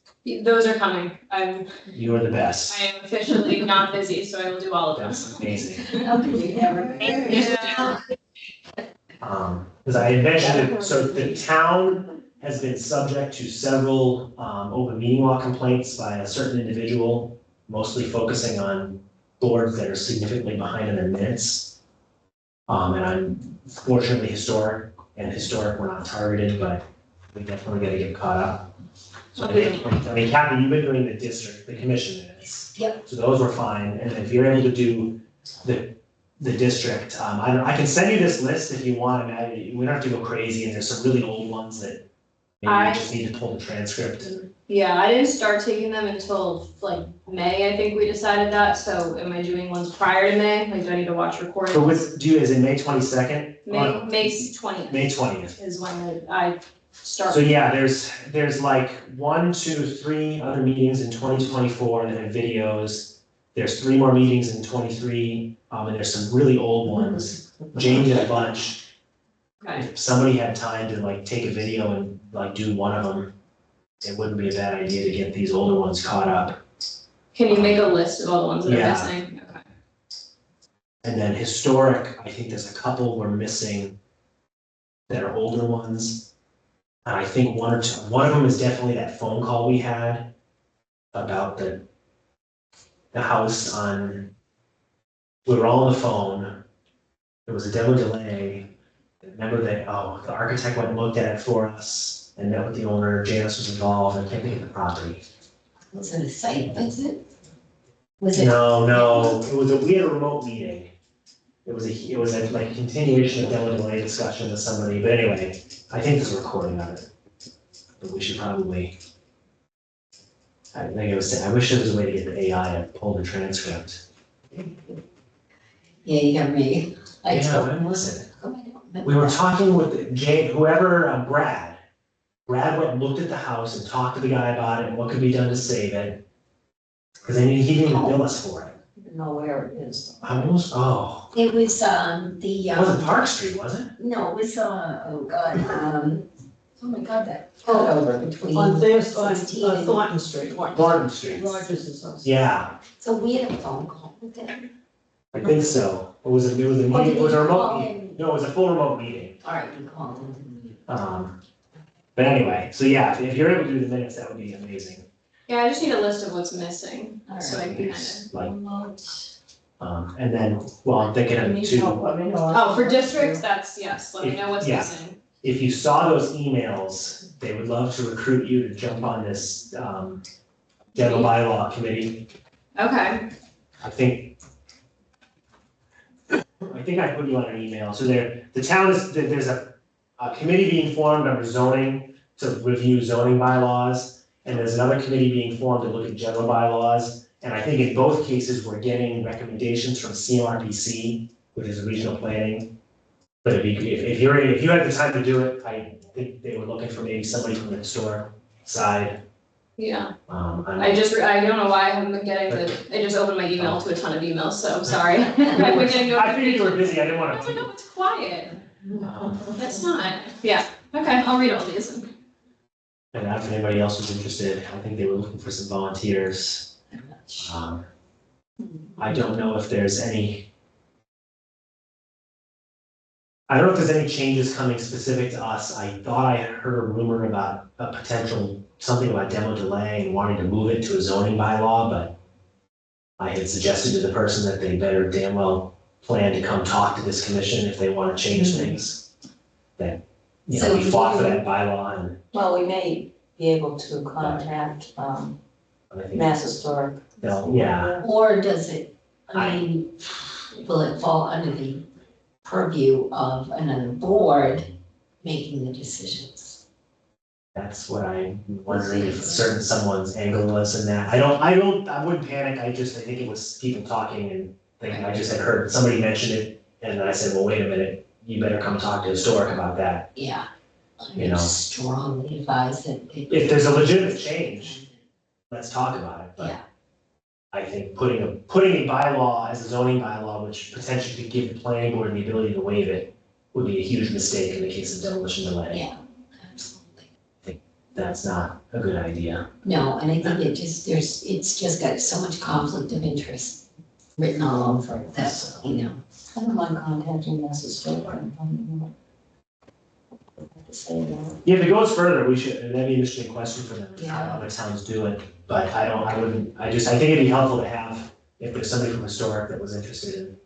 Those are coming. I You are the best. am officially not busy, so I will do all of them. That's amazing. how could you ever? Thank you. Because I had mentioned it, so the town has been subject to several, open meeting law complaints by a certain individual, mostly focusing on boards that are significantly behind in their minutes. And I'm fortunately historic we're not targeted, but we definitely gotta get caught up. So I mean, Kathy, you've been doing the commission minutes. Yep. So those were fine, and if you're able to do the district, I can send you this list if you want, we don't have to go crazy, and there's some really old ones that maybe you just need to pull the transcript and. Yeah, I didn't start taking them until like May, I think we decided that, so am I doing ones prior to May? Like, do I need to watch recordings? So is it May 22nd? May 20th May 20th. is when I start. So yeah, there's like 1, 2, 3 other meetings in 2024 that have videos. There's 3 more meetings in 23, and there's some really old ones. Jane did a bunch. Okay, If somebody had time to like take a video and like do one of them, it wouldn't be a bad idea to get these older ones caught up. can you make a list of all the ones that are Yeah. missing? Okay. And then historic, I think there's a couple we're missing that are older ones. And I think one of them is definitely that phone call we had about the house on, we were all on the phone. There was a demo delay. Remember that, the architect went and looked at it for us and met with the owner. Janice was involved. I can't think of the property. Was it a site visit? Was it? No, we had a remote meeting. It was a like continuation of demo delay discussion with somebody, but anyway, I think there's a recording of it. But we should probably, I think I was saying, I wish there was a way to get the AI to pull the transcript. Yeah, you got me. I Yeah, told when was it? Oh, I don't remember. We were talking with Jane, Brad. Brad went and looked at the house and talked to the guy about it and what could be done to save it. Because he didn't even bill us for it. Even know where it is. It was It was, it wasn't Park Street, was it? no, it was, oh my God, that road over between. On 16 and- Thornton Street. Thornton Street. Rogers' house. Yeah, So we had a phone call with them. I think so. It was a meeting, Or did it was a you remote call meeting. in? No, it was a full remote meeting. All right, you called them. But anyway, so yeah, if you're able to do the minutes, that would be amazing. Yeah, I just need a list of what's missing, All so I right. can kind Like, of. and then, well, I'm thinking You of need help, two, let me know. Oh, for districts, that's, yes, let me know what's Yeah. missing. if you saw those emails, they would love to recruit you to jump on this, general bylaw committee. Okay, I think I put you on an email, so the town there's a committee being formed under zoning to review zoning bylaws, and there's another committee being formed to look at general bylaws, and I think in both cases, we're getting recommendations from CMRPC, which is regional planning. But if you had the time to do it, I think they were looking for maybe somebody from the historic side. yeah, I I don't know why I haven't been getting I just opened my email to a ton of emails, so I'm sorry. I've been getting figured you were busy, I didn't No, wanna. but no, it's quiet, Um, that's not, yeah, okay, I'll read all these. And if anybody else was interested, I think they were looking for some volunteers. I don't know if there's any I don't know if there's any changes coming specific to us. I thought I heard a rumor about a potential, something about demo delay and wanting to move it to a zoning bylaw, but I had suggested to the person that they better damn well plan to come talk to this commission if they want to change things. That, you know, So we fought for that bylaw and Well, we may be able to contact, I think, Mass Historic. yeah. Or does it, I mean, will it fall under the purview of another board making the decisions? That's what I'm wondering if someone's angle was in that. I wouldn't panic. I think it was people talking and thinking, I just had heard somebody mention it. And I said, well, wait a minute, you better come talk to Historic about that. Yeah. I You know. would strongly advise that. If there's a legitimate change, let's talk about it. But Yeah. I think putting a bylaw as a zoning bylaw, which potentially could give the planning board the ability to waive it, would be a huge mistake in the case of demolition delay. Yeah, absolutely. That's not a good idea. No, and I think it's just got so much conflict of interest written all over it, that's, you know. I don't mind contacting Mass Historic. To say that. Yeah, if it goes further, we should, that'd be an interesting question for them, how Yeah. other towns do it. But I think it'd be helpful to have, if there's somebody from Historic that was interested in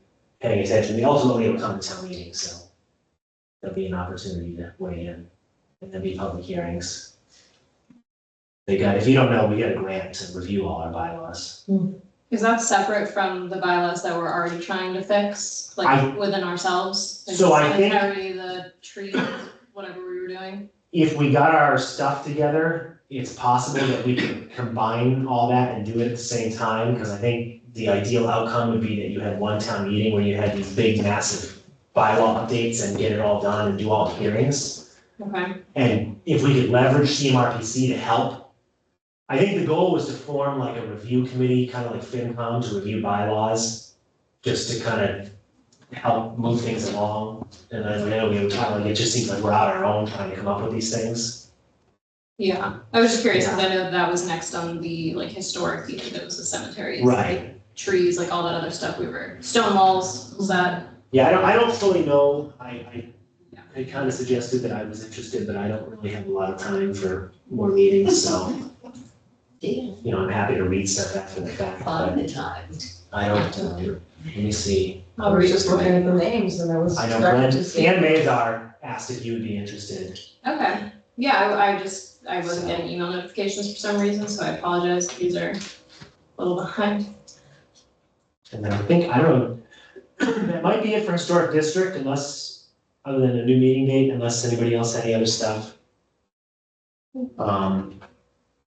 paying attention. They ultimately will come to town meeting, so there'll be an opportunity to weigh in, and there'll be public hearings. If you don't know, we get a grant to review all our bylaws. Is that separate from the bylaws that we're already trying to fix, like within ourselves? Like So the I think- cemetery, the trees, whatever we were doing? If we got our stuff together, it's possible that we could combine all that and do it at the same time, because I think the ideal outcome would be that you had one town meeting where you had these big massive bylaw updates and get it all done and do all the hearings. Okay, And if we could leverage CMRPC to help, I think the goal was to form like a review committee, kind of like FinCom, to review bylaws, just to kind of help move things along. And I know we were kind of like, it just seems like we're out our own trying to come up with these things. yeah, I was just curious, because I know that was next on the like historic piece, that was the cemeteries. Right. like, Trees, like all that other stuff stone walls, was that? Yeah, I don't fully know. I kind of suggested that I was interested, but I don't really have a lot of time for more meetings, so, Yeah, you know, I'm happy to read stuff after the fact, find but the time. I don't, let me see. I was just looking at the names and I was I know starting Glenn, to see. Ann Mazar asked if you would be interested. Okay, yeah, I wasn't getting email notifications for some reason, so I apologize, these are a little behind. And then I don't know, that might be it for historic district unless, other than a new meeting date, unless anybody else had any other stuff.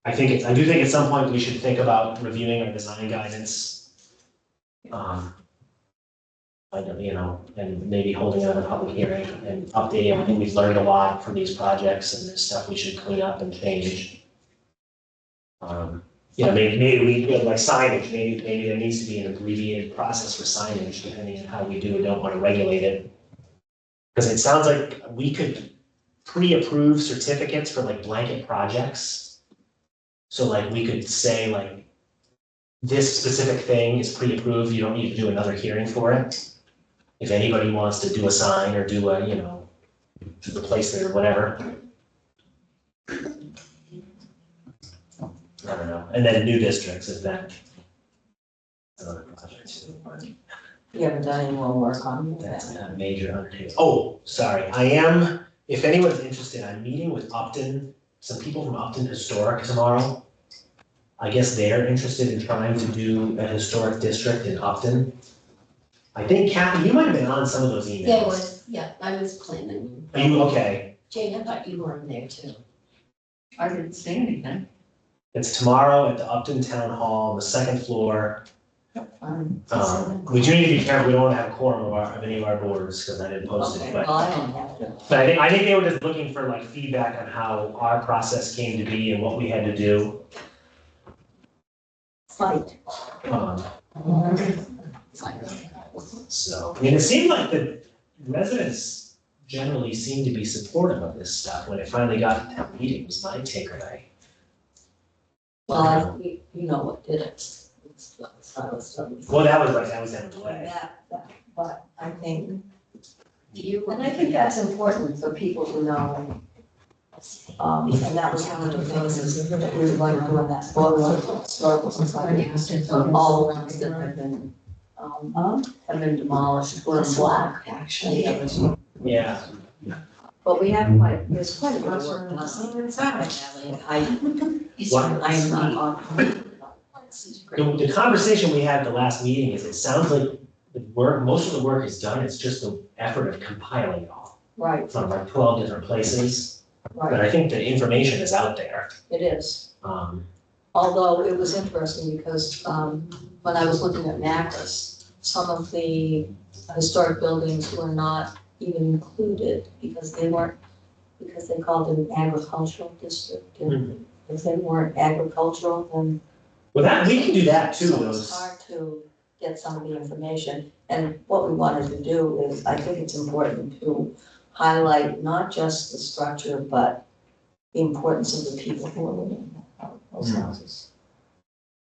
I do think at some point we should think about reviewing our design guidance. I don't, you know, and maybe holding another public hearing and updating. I think we've learned a lot from these projects and there's stuff we should clean up and change. You know, maybe we, like signage, maybe there needs to be an abbreviated process for signage, depending on how we do or don't want to regulate it. Because it sounds like we could pre-approve certificates for like blanket projects. So like we could say like, this specific thing is pre-approved, you don't need to do another hearing for it. If anybody wants to do a sign or do a, you know, replace it or whatever. I don't know, and then new districts, is that another project? You haven't done any more work on That's that. not a major undertaking. Oh, sorry, I am, if anyone's interested, I'm meeting with Upton, some people from Upton Historic tomorrow. I guess they're interested in trying to do a historic district in Upton. I think Kathy, you might have been on some of those emails. I was planning. Are you okay? Jane, I thought you were in there too. I didn't see anything. It's tomorrow at the Upton Town Hall, on the second floor. We do need to be careful, we don't want to have a quorum of any of our boards, because I didn't post Okay, it, well, but. I don't have to. But I think they were just looking for like feedback on how our process came to be and what we had to do. Fight. So, I mean, it seemed like the residents generally seemed to be supportive of this stuff when it finally got to town meeting, was my takeaway. Well, you know what did it. Well, that was down the way. But I think And I think that's important for people to know. And that was one of the things that we were going to do in that book, historical society, all the ones that have been demolished, were in black, actually. Yeah. But we have there's quite a bit of work. I am not on. The conversation we had at the last meeting is, it sounds like the work, most of the work is done, it's just the effort of compiling it all Right, from like 12 different places. But right, I think the information is out there. it is. Um, Although it was interesting because when I was looking at Macris, some of the historic buildings were not even included because they called it an agricultural district. And if they weren't agricultural, then. Well, that, we can do that too, So those. it's hard to get some of the information. And what we wanted to do is, I think it's important to highlight not just the structure, but the importance of the people who are living in those houses.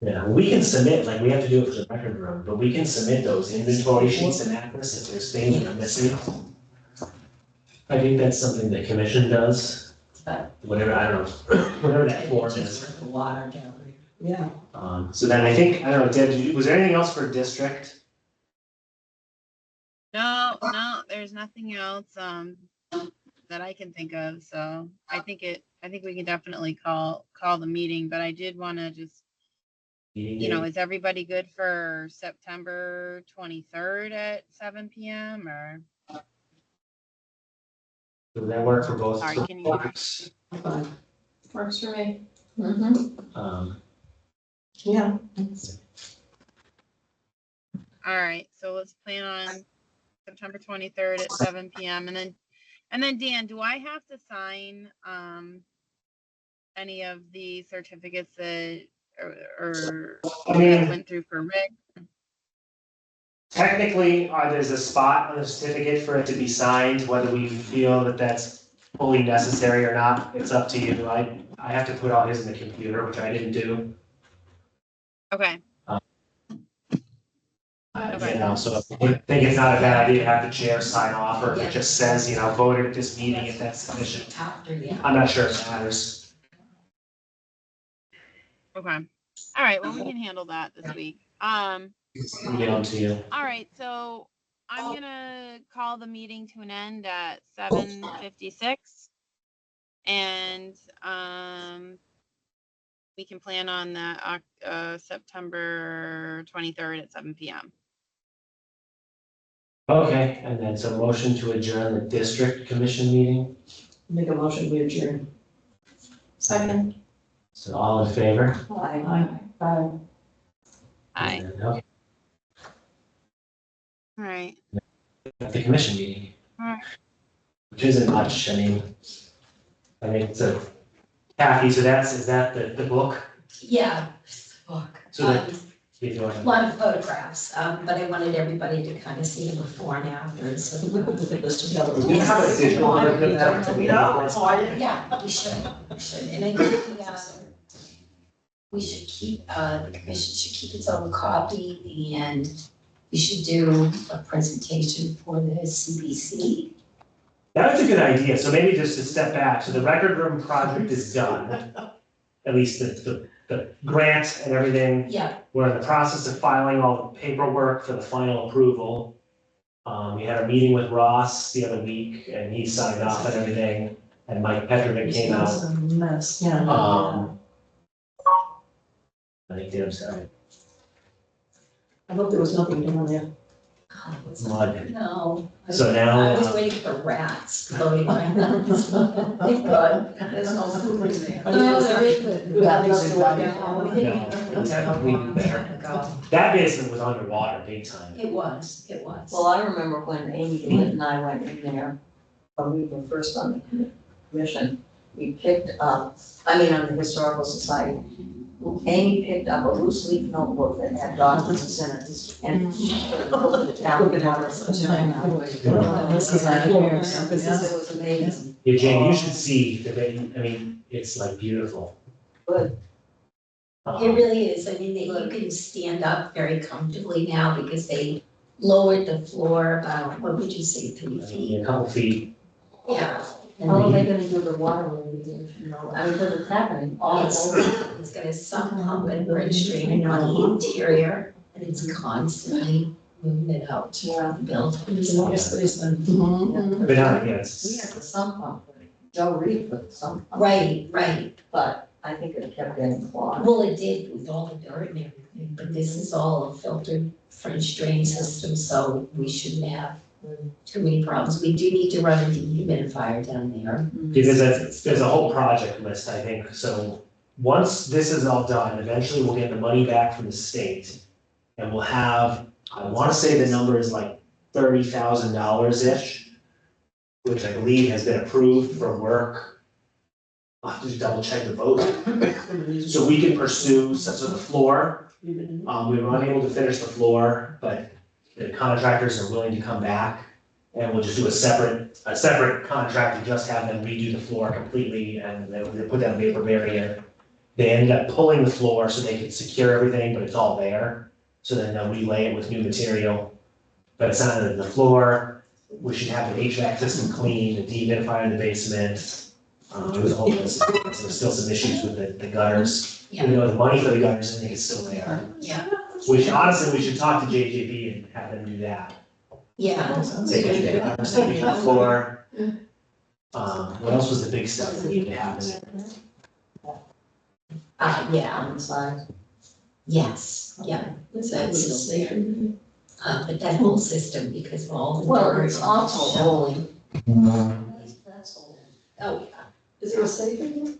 Yeah, we can submit, like, we have to do it for the record room, but we can submit those inventory sheets and atlas if there's things that are missing. I think that's something the commission does, whatever, I don't know, whatever that form is. Water down Yeah. So then I think, I don't know, Deb, was there anything else for district? No, there's nothing else, that I can think of, so I think we can definitely call the meeting, but I did wanna just, is everybody good for September 23rd at 7 PM or? Does that work for both? Sorry, can you? Works for me. Yeah. All right, so let's plan on September 23rd at 7 PM, and then Dan, do I have to sign any of the certificates that or I mean, that went through for Rick? technically, there's a spot on the certificate for it to be signed, whether we feel that that's fully necessary or not, it's up to you. I have to put all his in the computer, which I didn't do. Okay. So I think it's not a bad idea to have the chair sign off, or if it just says, voted at this meeting, if that's sufficient. after, yeah. I'm not sure if it matters. Okay. All right. Well, we can handle that this week. Email them to you. All right. So I'm gonna call the meeting to an end at 7:56, and we can plan on the September 23rd at 7 PM. Okay, and then so motion to adjourn the district commission meeting. Make a motion, we adjourn. Second. So all in favor? Aye. Aye. Okay, All right. at the commission meeting. Alright. Which isn't much, I mean, it's a, Kathy, so is that the book? Yeah, it's the book. So that, if you A want, lot of photographs, but I wanted everybody to kind of see the before and after, so. We could put this together. we have a digital version of that. Yeah, we should, and I think, we should keep, the commission should keep its own copy, and we should do a presentation for the CBC. That was a good idea, so maybe just to step back, so the record room project is done. At least the grant and everything. Yeah, We're in the process of filing all the paperwork for the final approval. We had a meeting with Ross the other week and he signed off on everything and Mike Petrovic came out. It's a mess, yeah. I think Deb said, I hope there was nothing down there. God, what's mud. no. So now, I was waiting for rats floating around. Thank God. There's no food in there. No, there isn't. You have nothing to that basement was underwater big time. It was. Well, I remember when Amy DeWitt and I went in there, when we were first on the commission, we picked up, on the Historical Society, Amy picked up a loose leaf notebook that had documents in it, and she put it down the water. It was amazing. Yeah, Jane, you should see it's like beautiful. Good. It really is. I mean, you can stand up very comfortably now because they lowered the floor about, what would you say, 3 feet? A couple feet. Yeah. And How are then they gonna do the water remediation, you know, I mean, because it's happening all over. it's got a sump pump and bridge drain on the interior, and it's constantly moving it out to the building. It's a lot of space then. Mhm. But not, yeah, We it's, had the sump pump, Joe Reed put the sump pump. Right. But I think it kept getting clogged. Well, it did with all the dirt and everything, but this is all a filtered French drain system, so we shouldn't have too many problems. We do need to run a dehumidifier down there. because there's a whole project list, I think, so once this is all done, eventually we'll get the money back from the state. And we'll have, I wanna say the number is like $30,000-ish, which I believe has been approved for work. I'll have to double check the vote, so we can pursue, so the floor, we were unable to finish the floor, but the contractors are willing to come back. And we'll just do a separate contract to just have them redo the floor completely, and they put that vapor barrier. They ended up pulling the floor so they could secure everything, but it's all there. So then they'll relay it with new material. But it's not the floor, we should have the HVAC system clean, the dehumidifier in the basement. There was a whole list, so there's still some issues with the gutters. Even though the money for the gutters, I think is still there. Yeah. Which honestly, we should talk to JJB and have them do that. Yeah. Take it to the floor. What else was the big stuff that needed to happen? Yeah, On the side. yes, yeah. What's that, was it safe? But that whole system, because of all the Well, dirt. it's also showing. That's all. Oh, Is there a safe in here?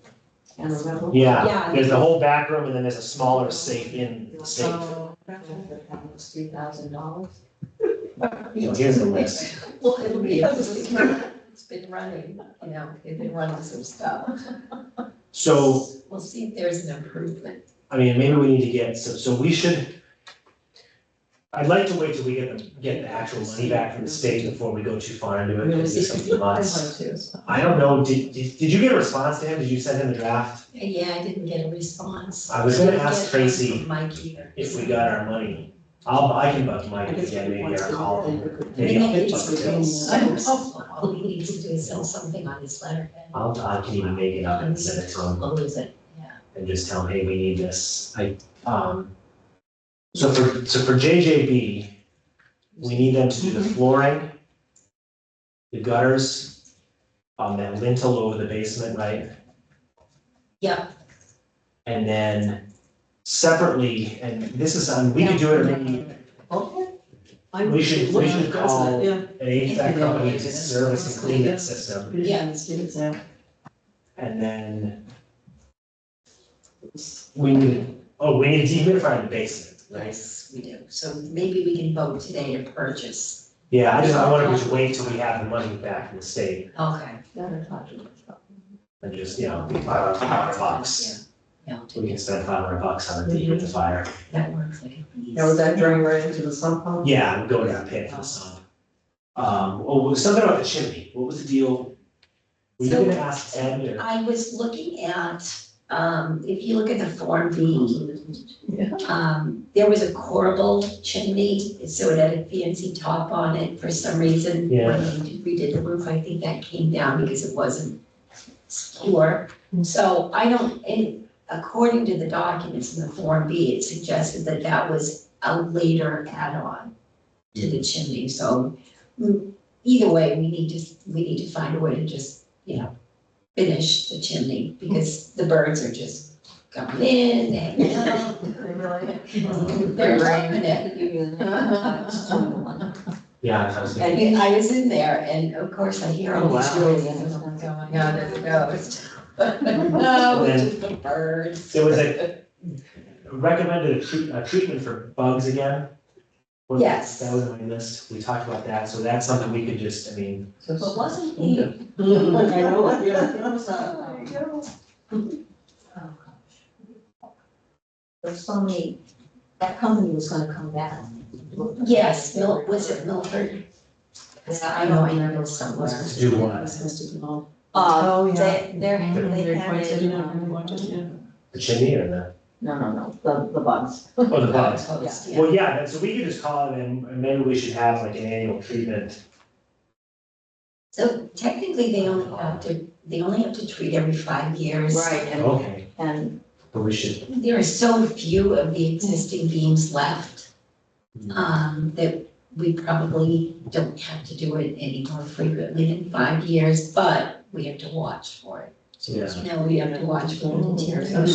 And remember. Yeah, there's the whole back room and then there's a smaller safe in the safe. It's $3,000. So here's the list. well, it'll be, it's been running, you know, they've been running some stuff. So, We'll see if there's an improvement. I mean, maybe we need to get, so we should, I'd like to wait till we get the actual money back from the state before we go too far into it, because it's gonna be months. I don't know, did you get a response to him? Did you send him the draft? Yeah, I didn't get a response. I was gonna Didn't ask get Tracy from Mike either. if we got our money. I can bug Mike again, maybe, or call him. Maybe I'll get All he needs to do is sell something on his letterhead. I can even make it up and send it to him. Close it, yeah. And just tell them, hey, we need this. So for JJB, we need them to do the flooring, the gutters, that lintel over the basement, right? Yeah. And then separately, and this is, we could do it, maybe, we should call Yeah. an HVAC company to service and clean that system. Yeah. And then we need a dehumidifier in the basement, right? Yes, we do. So maybe we can vote today to purchase. Yeah, I want to just wait till we have the money back from the state Okay. and just, $500. Yeah, We can spend $500 on a dehumidifier. that works like a breeze. Now, would that drain right into the sump pump? Yeah, we'll go down pit for the sump. Something about the chimney. What was the deal? Were you So- gonna ask Ed or? I was looking at, if you look at the Form B, there was a corbel chimney, so it had a fancy top on it for some reason. Yeah. When they redid the roof, I think that came down because it wasn't secure. So I don't, and according to the documents in the Form B, it suggested that that was a later add-on to the chimney, so either way, we need to find a way to just, finish the chimney, because the birds are just coming in, hanging out. They're loving it. Yeah, I was I thinking, mean, I was in there, and of course I hear all these noises going on, there's a ghost. No, it's just the birds. there was a recommended a treatment for bugs again. Yes. That was on my list. We talked about that, so that's something we could just, I mean, But wasn't he? I know, yeah. It was oh gosh. There's so many, that company was gonna come back. Yes, was it Milford? Yeah, I know, I know it's somewhere. to do what? They had They're quite, a, yeah. The chimney or the? No, the bugs. Oh, the bugs. Post, yeah. Well, yeah, so we could just call it and maybe we should have like an annual treatment. So technically, they only have to treat every 5 years. Okay, And but we should, There are so few of the existing beams left, that we probably don't have to do it any more frequently than 5 years, but we have to watch for it. yeah. You know, we have to watch for deterioration.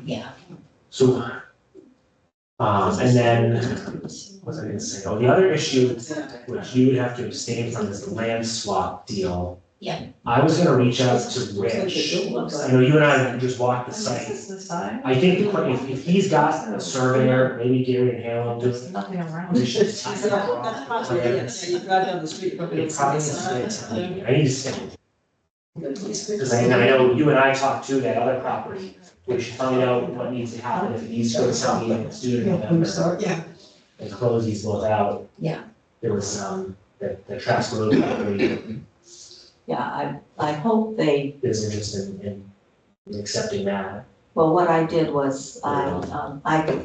Yeah. So, and then, what was I gonna say? Oh, the other issue, which you would have to abstain from, is the land swap deal. Yeah. I was gonna reach out to Rich. I know you and I just walked the site. This is the side. I think if he's got a surveyor, maybe Gary and Halen do There's it. nothing around. We should That's tie that off. possible, yes, you drive down the street, probably. It probably is, I need to say, because I know you and I talked to that other property, we should find out what needs to happen, if it needs to go to town meeting, it's due to November, Yeah. and close these both out. Yeah. There was, the Trask Road property yeah, I hope they, is interested in accepting that. well, what I did was I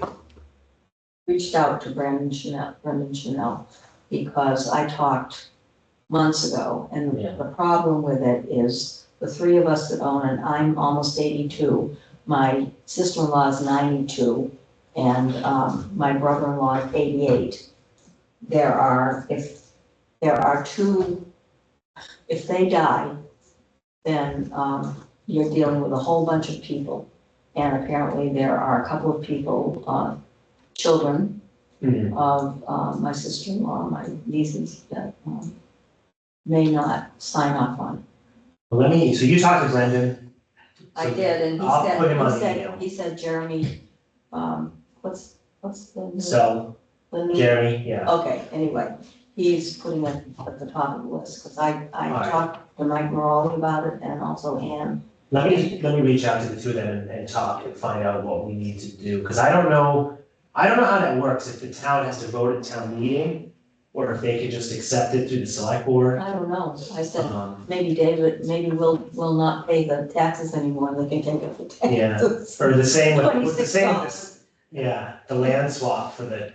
reached out to Brendan Chanel, because I talked months ago, and Yeah. the problem with it is the three of us that own it, I'm almost 82, my sister-in-law is 92, and my brother-in-law is 88. If they die, then you're dealing with a whole bunch of people. And apparently there are a couple of people, children Mhm. of my sister-in-law, my nieces, that may not sign off on it. Well, so you talked to Brendan? I So did, and I'll put him on the email. he said, Jeremy, what's the name? So, The name? Jeremy, yeah, Okay, anyway, he's putting it at the top of the list, because I Alright. talked to Mike Morelli about it, and also Ann. let me reach out to the two of them and talk and find out what we need to do, because I don't know how that works, if the town has to vote at town meeting, or if they could just accept it through the select board. I don't know, I said, Um, maybe David, maybe we'll not pay the taxes anymore, they can take it for Yeah. taxes. Or the same with the same, $26. yeah, the land swap for the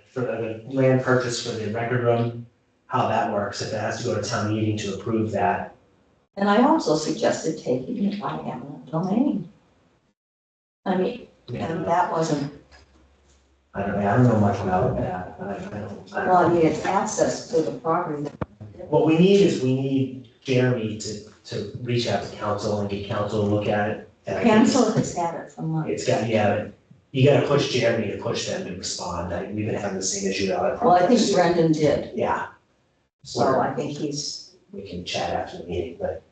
land purchase for the record room, how that works, if it has to go to town meeting to approve that. And I also suggested taking it by eminent domain. I mean, and that wasn't, I don't know much about that, but I don't. well, I mean, it's access to the property. What we need Jeremy to reach out to council and get council to look at it. And I think Council has had it for months. It's got, yeah, but you gotta push Jeremy to push them to respond, we've been having the same issue with other Well, I think projects. Brendan did, Yeah, so I think he's, we can chat after the meeting, but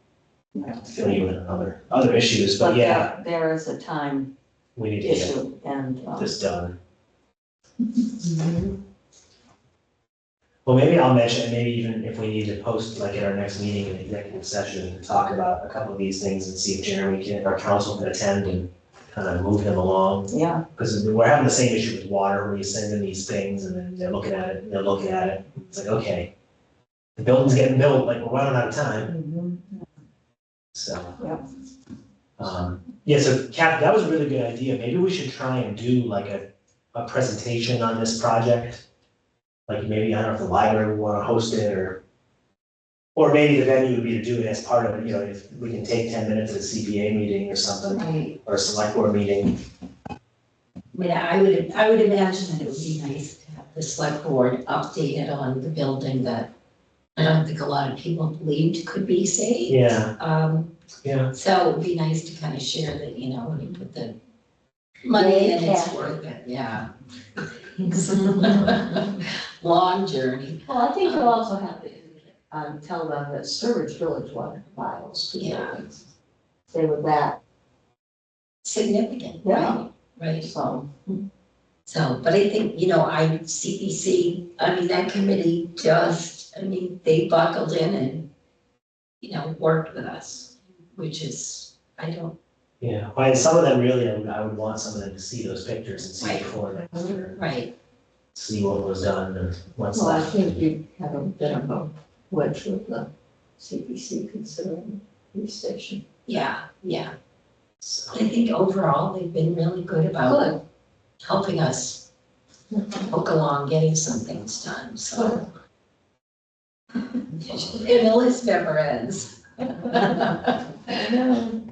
you know, fill you in on other issues, but yeah, there is a time we need to get issue, and, this done. Well, maybe I'll mention, maybe even if we need to post like at our next meeting, an executive session, to talk about a couple of these things and see if Jeremy can, our council can attend and kind of move him along. yeah, Because we're having the same issue with water, where you send them these things and then they're looking at it, and they're looking at it. It's like, okay, the building's getting built, like, we're running out of time, so. Yep. Yeah, so Kat, that was a really good idea. Maybe we should try and do like a presentation on this project. Like maybe, I don't know if the library would want to host it, or maybe the venue would be to do it as part of, if we can take 10 minutes at a CPA meeting or something, Right. or a select board meeting. I mean, I would imagine that it would be nice to have the select board updated on the building that I don't think a lot of people believed could be saved. Yeah, yeah. So it would be nice to kind of share that, when you put the money in, it's worth it, yeah. Long journey. well, I think you'll also have to, tell them that Sturbridge Village wanted to buy those two Yeah. buildings. Stay with that, Significant, Yeah. right? Right. so, So, but I think, CPC, that committee they buckled in and, worked with us, which is, Yeah, well, and some of them really, I would want some of them to see those pictures and see Right. before and after, right, see what was done and what's well, I left. think you have a bit of a wedge with the CPC considering the station. Yeah, yeah. So I think overall, they've been really good about helping us poke along, getting some things done, so. And the list never ends. I know.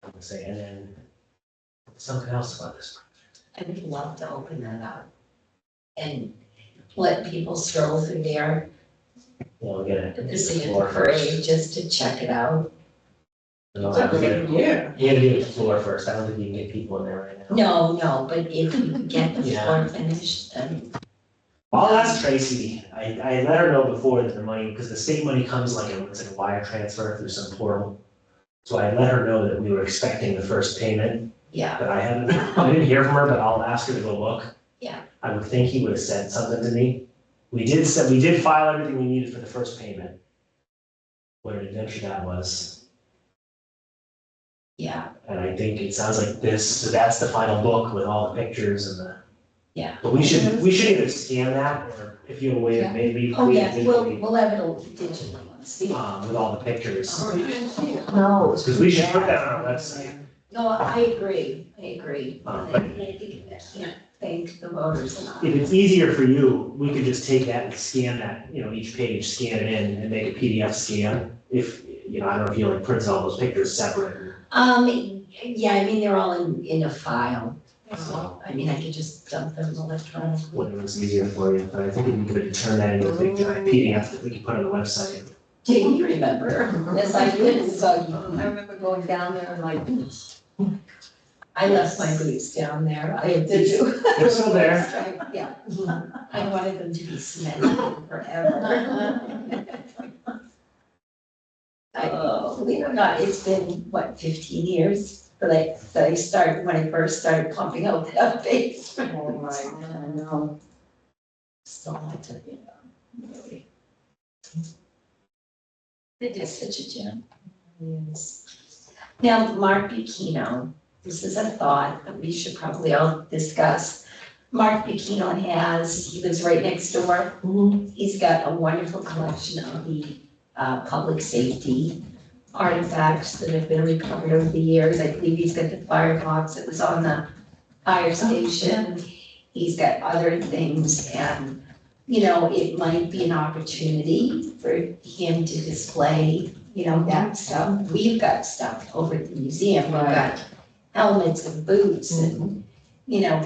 I'm gonna say, and then something else about this. I would love to open that up and let people stroll through there We'll get it. at the Santa parade just to check it out. No, It's a we good idea. gotta do the floor first. I don't think you can get people in there right now. No, but if you could get the Yeah. floor finished, then, I'll ask Tracy. I let her know before that the money, because the state money comes like it's like a wire transfer through some portal. So I let her know that we were expecting the first payment, yeah, but I didn't hear from her, but I'll ask her to go look. Yeah. I would think he would have said something to me. We did file everything we needed for the first payment. What an adventure that was. yeah, And I think it sounds like so that's the final book with all the pictures and the. Yeah. But we should either scan that, or if you have a way of maybe. oh, yeah, create we'll have it all digitally on the speed. with all the pictures. Oh, you didn't see it? No. Because we should put that on our website. No, I agree. But I think I can't thank the voters enough. if it's easier for you, we could just take that and scan that, each page, scan it in and make a PDF scan. If, I don't know if you like print all those pictures separate. Yeah, I mean, they're all in a file, so, I mean, I could just dump them electronically. Whatever's easier for you, but I think we could turn that into a big giant PDF that we could put on the website. Do you remember? Yes, I did, so I remember going down there and like, I left my boots down there. did you? They're still there. Yeah, I wanted them to be cemented forever. Believe it or not, it's been, what, 15 years? But when I first started pumping out that base. Oh my, I know. Still not to, really. It is such a gem. Yes. Now, Mark Bikino, this is a thought that we should probably all discuss. Mark Bikino he lives right next door. He's got a wonderful collection of the public safety artifacts that have been recovered over the years. I believe he's got the firebox that was on the fire station. He's got other things, and, it might be an opportunity for him to display, that stuff. We've got stuff over at the museum. We've got helmets and boots and,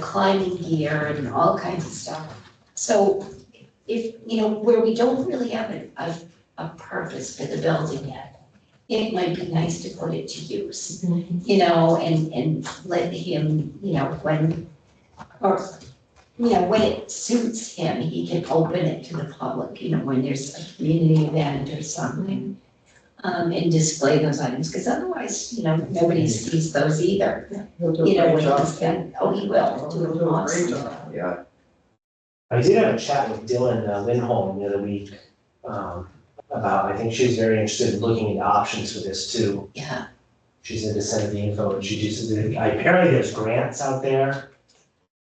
climbing gear and all kinds of stuff. So if, where we don't really have a purpose for the building yet, it might be nice to put it to use, and let him, when it suits him, he can open it to the public, when there's a community event or something. And display those items, because otherwise, nobody sees those either. He'll do a great When job. he's done, he will do He'll an do a awesome great job. job, yeah. I did have a chat with Dylan Lindholm the other week, about, I think she's very interested in looking into options for this too. Yeah, She's into sending the info, and she just, apparently there's grants out there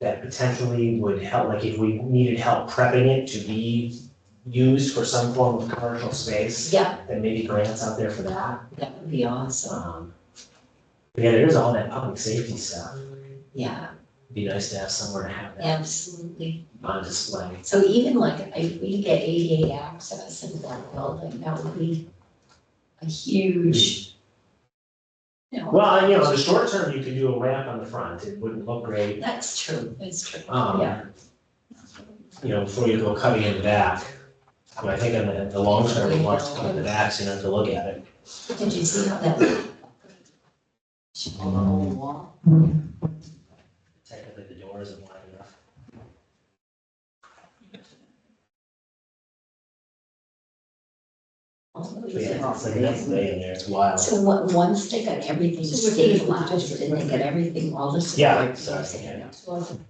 that potentially would help, like if we needed help prepping it to be used for some form of commercial space. yeah, Then maybe grants out there for that. that would be awesome, But yeah, there's all that public safety stuff. yeah, It'd be nice to have somewhere to have that absolutely. on display. So even like, if we get ADA access in that building, that would be a huge, Well, in the short term, you could do a ramp on the front. It wouldn't look great. That's true, Yeah. Before you go cutting in the back. But I think in the long term, you want to cut in the back so you don't have to look at it. Did you see how that? On the whole wall. Technically, the door isn't wide enough. But yeah, it's like that's way in there. It's wild. So once they got everything stabilized and they got everything, all the Yeah, supports, yeah.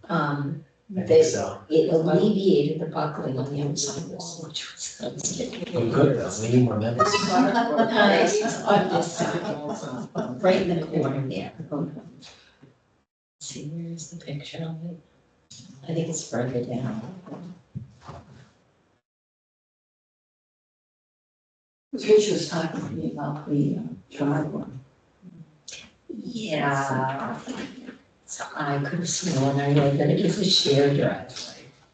um, I think they, so. it alleviated the buckling on the outside wall, which was. You could though. We need more members. It's on this side, right in the corner there. See, where's the picture of it? I think it's further down. Rich was talking to me about the driveway. Yeah. So I could have sworn I read that it was a shared driveway.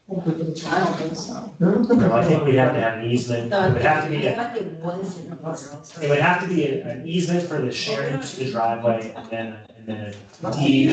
I don't think so. No, I think we'd have to have an easement, it would have to be, I thought it was in the it would have to be an easement for the sharing of the driveway and then a deed.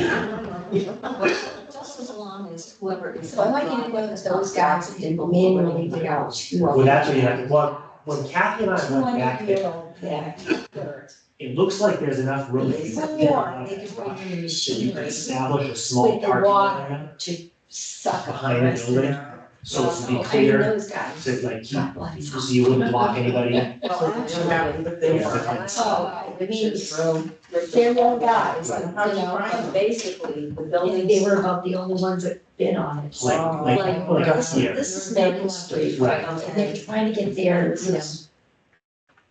Just as long as whoever is. So I might need to go with those guys and manually dig out two. Well, that's what you have to, well, when Kathy and I went back there, 200-year-old dirt. it looks like there's enough room for you to Some fit more, on they it. could bring in the So you machinery can establish a small with the parking water area to suck up the behind the rest of building, it. so it would be I mean, clear those guys. to like keep, God bless. so you wouldn't block anybody. Well, actually, Oh, I mean, they're young guys, and, you know, basically, the and buildings. they were about the only ones that bid on it. Like up This here. is Maple Street. Right. And they're trying to get their, you know,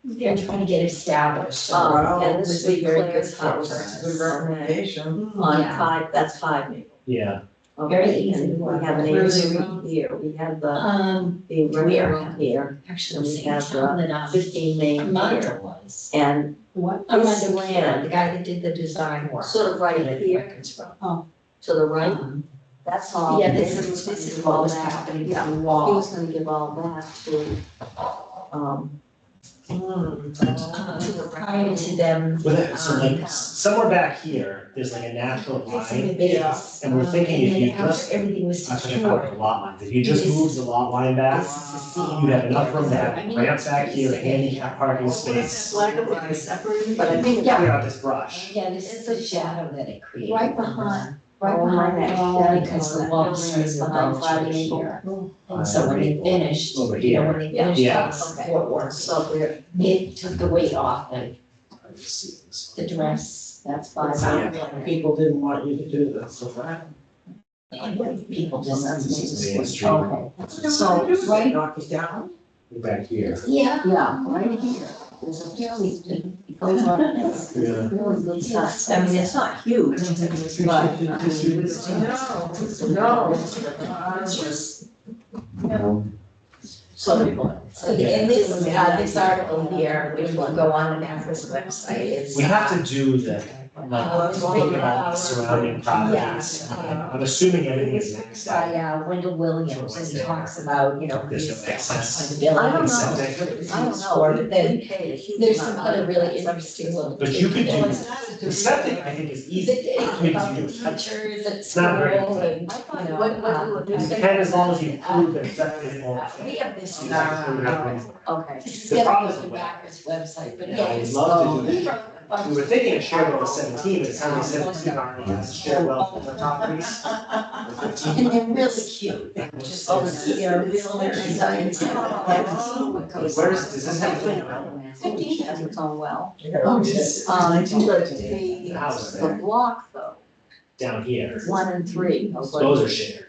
they're trying to get established. And this It is was a very good Claire's house. house. Good recommendation. On Yeah. 5, that's 5 Maple. Yeah, Very Okay, easy and to we work have an with. ADU here, we have the Where? river here, Actually, And we same have, town that, 15 Main Amanda here. was. And What? this Amanda land, the guy that did the design work. sort of right that here, records from. to the right, Um, that's all. Yeah, this is what was happening to the He wall. was gonna give all that to, Prior to them. but it- so like, somewhere back here, there's like a natural Fixing the line, base. and we're thinking if And you then after just, everything was I'm talking about the secured. lot lines, if you just move the lot line back, This is the scene. you'd have enough room to have ramps back here, a handicap parking space. but I think it's Clear out this brush. Yeah, this is the shadow that it created. right behind that wall, shed, because the that wall building started is behind behind 5 right Maple. here. And so when they finished, Over you know, here. when they finished Yeah. that support work, So we're, it took the weight off the, Let's see this the dress. that's 5 Yeah. Maple. People didn't want you to do this, so that. And people just. Main Street. Okay, so right, Knock it down. back here. Yeah. yeah, right here, there's a fairly, it goes on, it's Yeah. really good size, I mean, it's not huge, but. No. It's just. So, and this article here, which will go on the Mathis website, is. We have to do the, like, think about the surrounding properties. I'm assuming everything is maxed By out. Wendell Williams, and he talks about, you know. There's no his excess. on the building. I don't know. Septic. I don't Or know, then we paid a huge there's some amount of other money. really interesting little. But you could do, the septic, I think, is easy. About the teachers at It's not very school and, I thought, you know. what It can as long as you prove that septic won't. We have this. okay. It's The problem is the the backers website, but Yeah, I would yes. love to do that. We were thinking of share well with 17, but it's how many 17 already has share well with the properties. And they're really cute, they're just, they're really designed. Where is, does this have to 15 has its own well. Oh, yes. The house The there, block though, down here, 1 and 3, those are shared.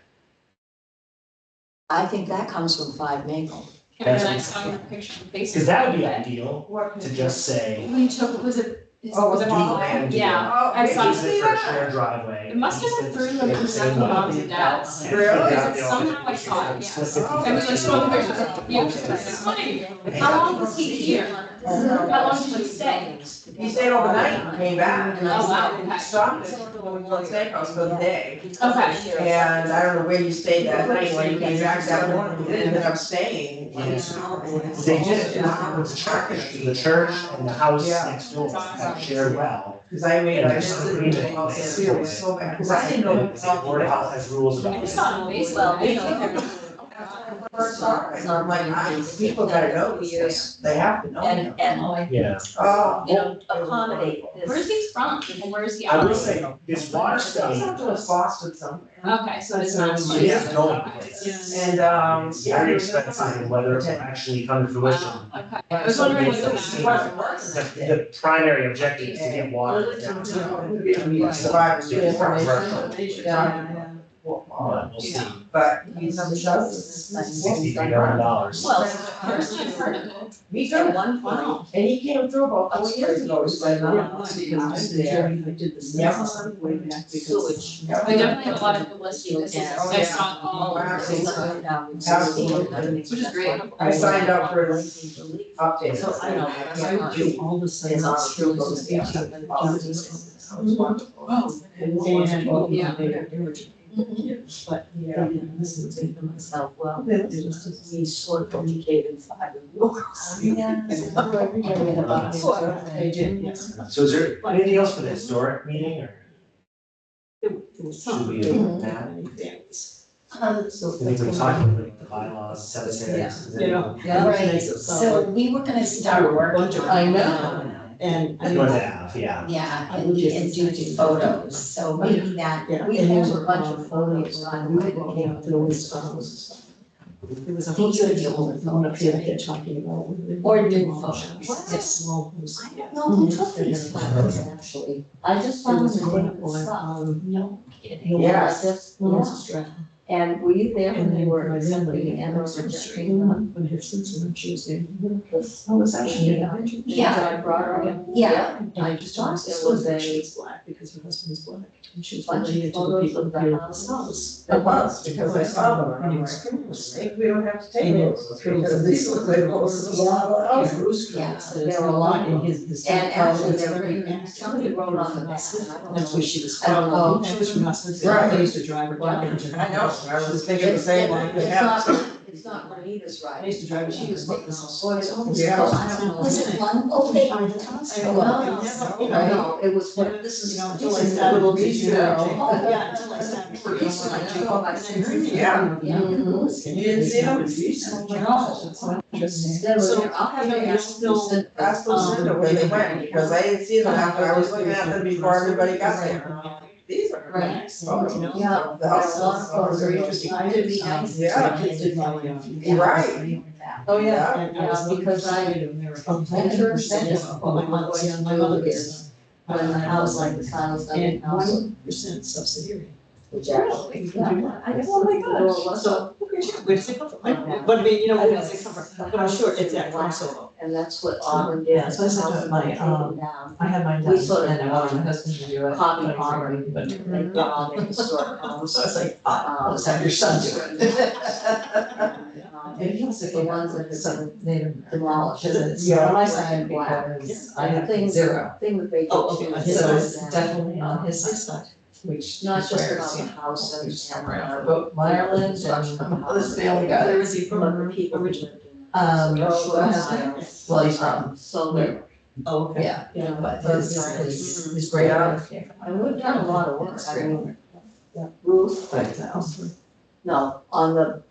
I think that comes from 5 Maple. Karen and I saw your picture of Because that would be ideal, to just say, We took, was it? Oh, was it do land deal. Yeah, I saw. Use it for a shared driveway. It must have been through like the second mom's and dad's. And Really? figure out the Somehow I alternate saw it, uses, yeah. split 50. And we like saw the pictures, yeah, it's funny. How long was he here? How long did you stay? He stayed overnight and came back. Oh, wow, And okay. he stopped at the one steakhouse for the day. Okay. And I don't know where you stayed that night, when you came back that morning, he ended up staying. They did it with the church and the house Yeah. next door have shared well. Cause I made, And I there's just some didn't agreement know in place it was so bad, cause I didn't know. The Board of Health has rules about I this. saw it on Facebook. Well, I didn't know. First time, and I'm like, people gotta know this, they have to know. And, Yeah, Oh. you know, accommodate Where's this. he from? Where's he? I will say, this water It's study, up to Boston somewhere. Okay, so it's not. so you have to go into places. And, It's very expensive and whether it will actually come to fruition. Wow, okay. I was wondering what the. The primary objective is to get water. Survivors, Yeah. But we'll see. But he's just. $63,000. Well, Me at too. one point, And he came through about 4 years ago, he said, Yeah. no, Because there. I did the Yeah. same way back because. sewage. We definitely have a lot of publicity, this is, Oh, I yeah. saw all. Absolutely. Which is great. I signed up for this update. So I know, I do all the signs up through those AT and Oh. And, Yeah. they were irritated. But they didn't listen to them. myself, well, They just- we sort of educated 5 of yours. They did, yes. So is there anything else for the historic meeting or It was should some. we, They didn't Matt? have any families. So I think we talked about like the bylaws, cemeteries. is there You know, Yeah. Right, so we were gonna start working on. I know. And I You want to mean, have, yeah. Yeah, I and would and just- do photos, so maybe that, yeah. we and have there a bunch were, of photos on, we were looking at those, there was a whole section of one up here that they're talking about. Or new photos. Yes, small homes. I don't know who took these photos, actually. I just There found was them one in at the one, stuff. no kidding. Yes. Yeah. And were you there when And they then were my family, accepting and was rejecting the when her sister, when she was there. this? I was actually. Yeah. I brought her in. Yeah. And I just thought thought there was a she was black because her husband is black. And she was bunch of related to the photos people of the who built house. this house. It was, because I saw them, and I'm like, maybe we don't have to take those, because these look like most of the houses. Yeah. There were a lot in his. And actually, they're written, somebody wrote on the back. That's where she was I don't know. from. She was from us. Right. I used to drive her down. I know, I was thinking the same one. It's not Juanita's I right. used to drive her. She was down. taking some soils. Yeah. I don't know. Was it one? Oh, they. I know. No, it was, what, this is, You know, this until I is started little reading, detail. yeah, until I started reading. Yeah. You didn't see them? So I'll have you know, to ask still- Lucinda. Ask Lucinda where they went, because I didn't see them after, I was looking at them before everybody got there. These are Right. nice photos. You know? Yeah, The there's a lot of houses photos. are interesting. I did be nice. Yeah. My kids did my, Right. Oh, yeah. And I was Because I- Enter, my mother is. When the house like the tiles, And house, 1% subsidiary. which actually, yeah, I guess. Oh my the door was So, where does it come from? But I mean, you know, where does it come from? But I'm sure it's that crossover. And that's what Auburn did. Yeah, so I said to my, Taken down. I had mine We done, sort of and I wanted my husband to do it. Copy but- Auburn. But, They got all the historic homes. so I was like, let's have your son do it. And he was The ones that have some native. demolished. Because it's Yeah. on my side because I have Thing- zero. Thing that they did. Oh, okay, too, on is his they So went it's down. definitely on his side, which. Not is just where about it's, the you know, house and. somewhere around, but Ireland and this family got Where it. is he from? But the people who lived in. Oh, Short my husband, miles. well, he's from, So they're, Oh, okay. yeah, Yeah. but his great aunt came from. and we've done a lot of work, It's I great. mean, Ruth, But, no, on the,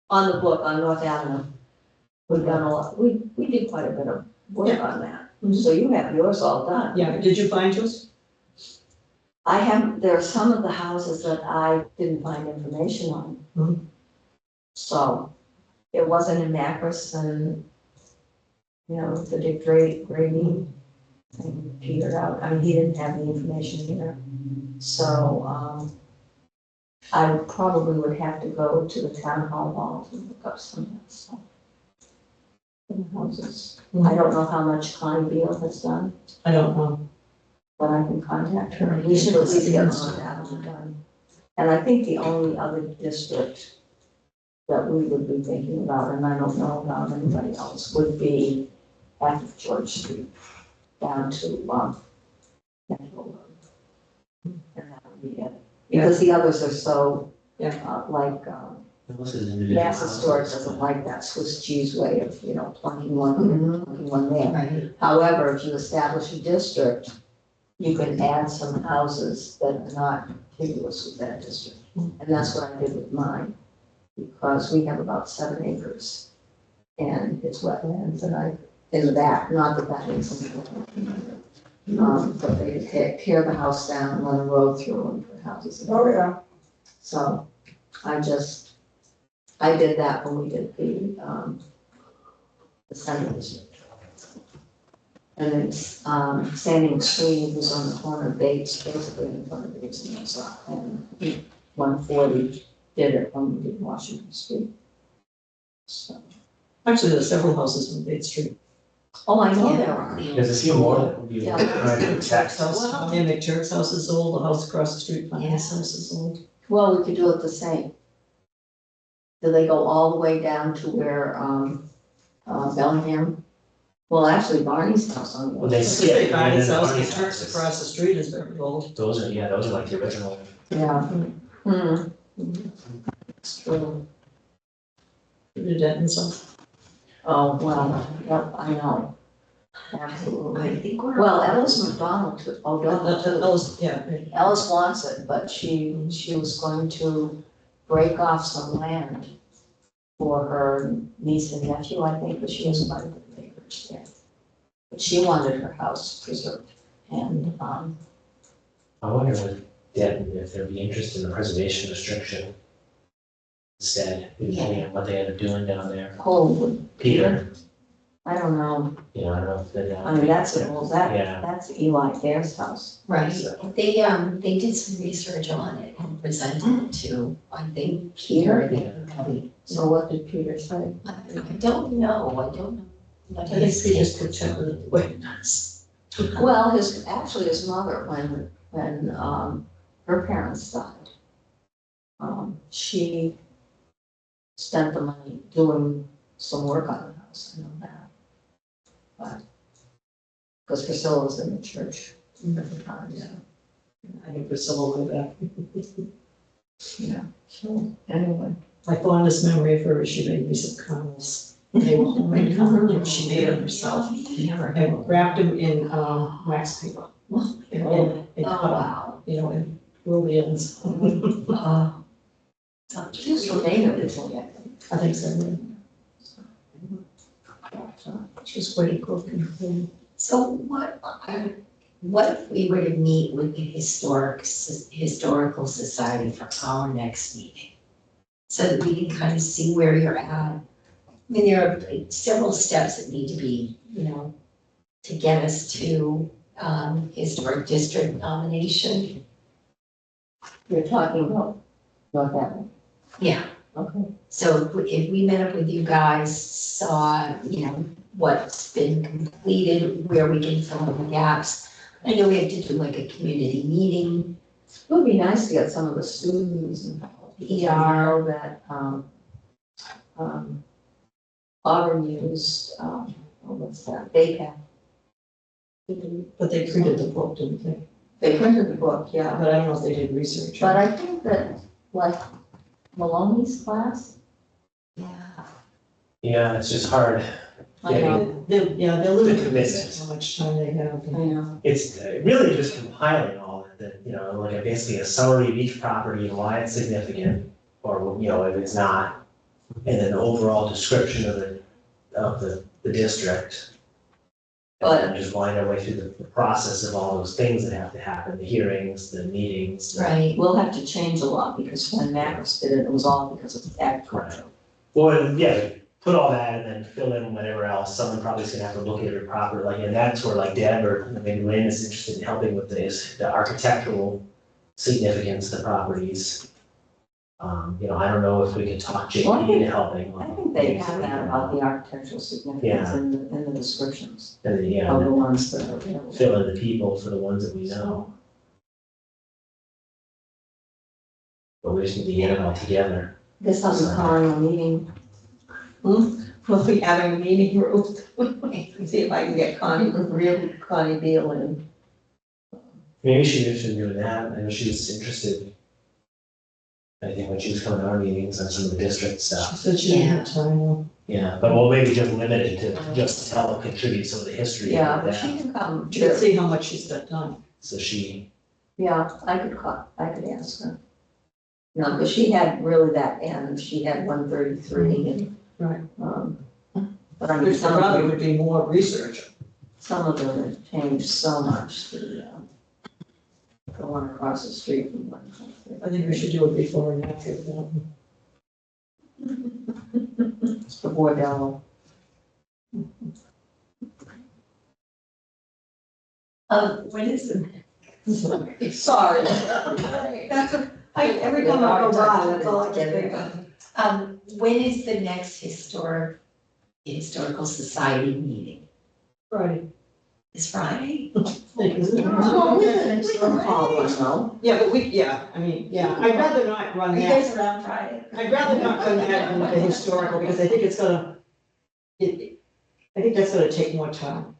on the book on North Avenue. We've done a lot, we did quite a bit of work on that, so you have yours all done. Yeah, did you find yours? I have, there are some of the houses that I didn't find information on. Hmm. So, it wasn't in Macris and, you know, the Dick Grady thing petered out, I mean, he didn't have the information here. So, I probably would have to go to the town hall vault and look up some of that stuff. In the houses. I don't know how much Connie Beal has done, I don't know. but I can contact her. We should at least get on that one done. And I think the only other district that we would be thinking about, and I don't know about anybody else, would be after George Street, down to, Central Road. And that would be it. Because the others are so, like, This is individual Mass houses. Historic doesn't like that Swiss cheese way of, you know, plunking one here, plunking one there. Right. However, if you establish a district, you can add some houses that are not contiguous with that district. And that's what I did with mine, because we have about 7 acres. And it's wetlands and in the back, not that that is. But they tear the house down, run a road through and put houses in. Oh, yeah. So I did that when we did the center district. And it's, Standing Tree was on the corner of Bates, basically in front of Bates and Minnesota, and 140 did it when we did Washington Street. So, Actually, there's several houses on Bates Street. oh, I know Yeah. there are. There's a few more that would be Yeah. trying to Jack's protect. house, yeah, McJerk's house is old, the house across the street from his house is old. Well, we could do it the same. Do they go all the way down to where, Bellingham? Well, actually Barney's house on. Well, they I skip. say and Barney's then house, Barney's McJerk's house is- across the street is very old. Those are like the original. Yeah. Hmm. It's true. The Denton's house. Oh, well, yep, I know. I Absolutely. think we're. Well, Ellis McDonald too, O'Donnell too. Those, yeah, right. Ellis wants it, but she was going to break off some land for her niece and nephew, I think, but she has quite a bit of acreage there. But she wanted her house preserved, and, I wonder with Denton, if there'd be interest in the preservation restriction instead, depending on what they end up doing down there. Holwood, Peter, I don't know, you know, I don't know if they're I down. mean, that's, well, Yeah. that's Eli Fair's house. Right, they did some research on it and presented it to, I think, Peter, and probably, So what did Peter say? I don't know what I think his Peter's take could was check on with it. it, wait, nice. Well, his mother, when, her parents died, she spent the money doing some work on the house, I know that. But, because Priscilla was in the church at the time, yeah. I think Priscilla went back. Yeah, so, anyway. My fondest memory of her is she made me some caramels. They were homemade caramels, she made them herself. And wrapped them in, wax paper. And Oh, cut 'em, wow. you know, and roll the ends. She's from Maine originally, I think. I think so, yeah. She's quite a cook and. So what if we were to meet with the historical society for our next meeting? So that we can kind of see where you're at. I mean, there are several steps that need to be, to get us to, historic district nomination. You're talking about North Avenue. Yeah. Okay. So if we met up with you guys, saw, what's been completed, where we can fill in the gaps. I know we have to do like a community meeting. It would be nice to get some of the students involved. I know that, Auburn used, what's that, BACAP. But they printed the book, didn't they? They printed the book, yeah. But I don't know if they did research. But I think that, like, Maloney's class, Yeah. Yeah, it's just hard. I know, They're The limited, commitment. how much time they have. I know. It's really just compiling all of it, like basically a summary of each property and why it's significant, or, if it's not. And then the overall description of the district. But- And then just wind our way through the process of all those things that have to happen, the hearings, the meetings. Right. We'll have to change a lot, because when Max did it, it was all because of agriculture. Well, and yeah, put all that and then fill in whatever else, someone probably is gonna have to look at it properly, and that's where like Deb or maybe Lynn is interested in helping with this, the architectural significance of the properties. I don't know if we could talk Well, I JP think- into helping. I think they have that about the architectural significance Yeah. in the descriptions And then, yeah, of and the then ones that are available. fill in the people for the ones that we know, but we just need to get it all together. Guess I'll be calling a meeting. We'll be having a meeting, Ruth. See if I can get Connie Beal in. Maybe she should do that, I know she was interested. I think when she was coming to our meetings on some of the district She stuff. said she didn't have time. Yeah, but we'll maybe just limit it to just help contribute some of the history Yeah, of but that. she can come. You can see how much she's got done. So she, Yeah, I could ask her. No, because she had really that end, she had 133 and. Right. But I mean, Which some probably of would be more research. them have changed so much, the one across the street from 123. I think we should do it before and after that. It's the Bordello. When is the? Sorry. Every time I go by, that's all I can think of. When is the next historical society meeting? Right. It's Friday? Yeah, but I mean, yeah, I'd rather not run Are you that. guys around Friday? I'd rather not run that than the historical, because I think it's gonna, I think that's gonna take more time.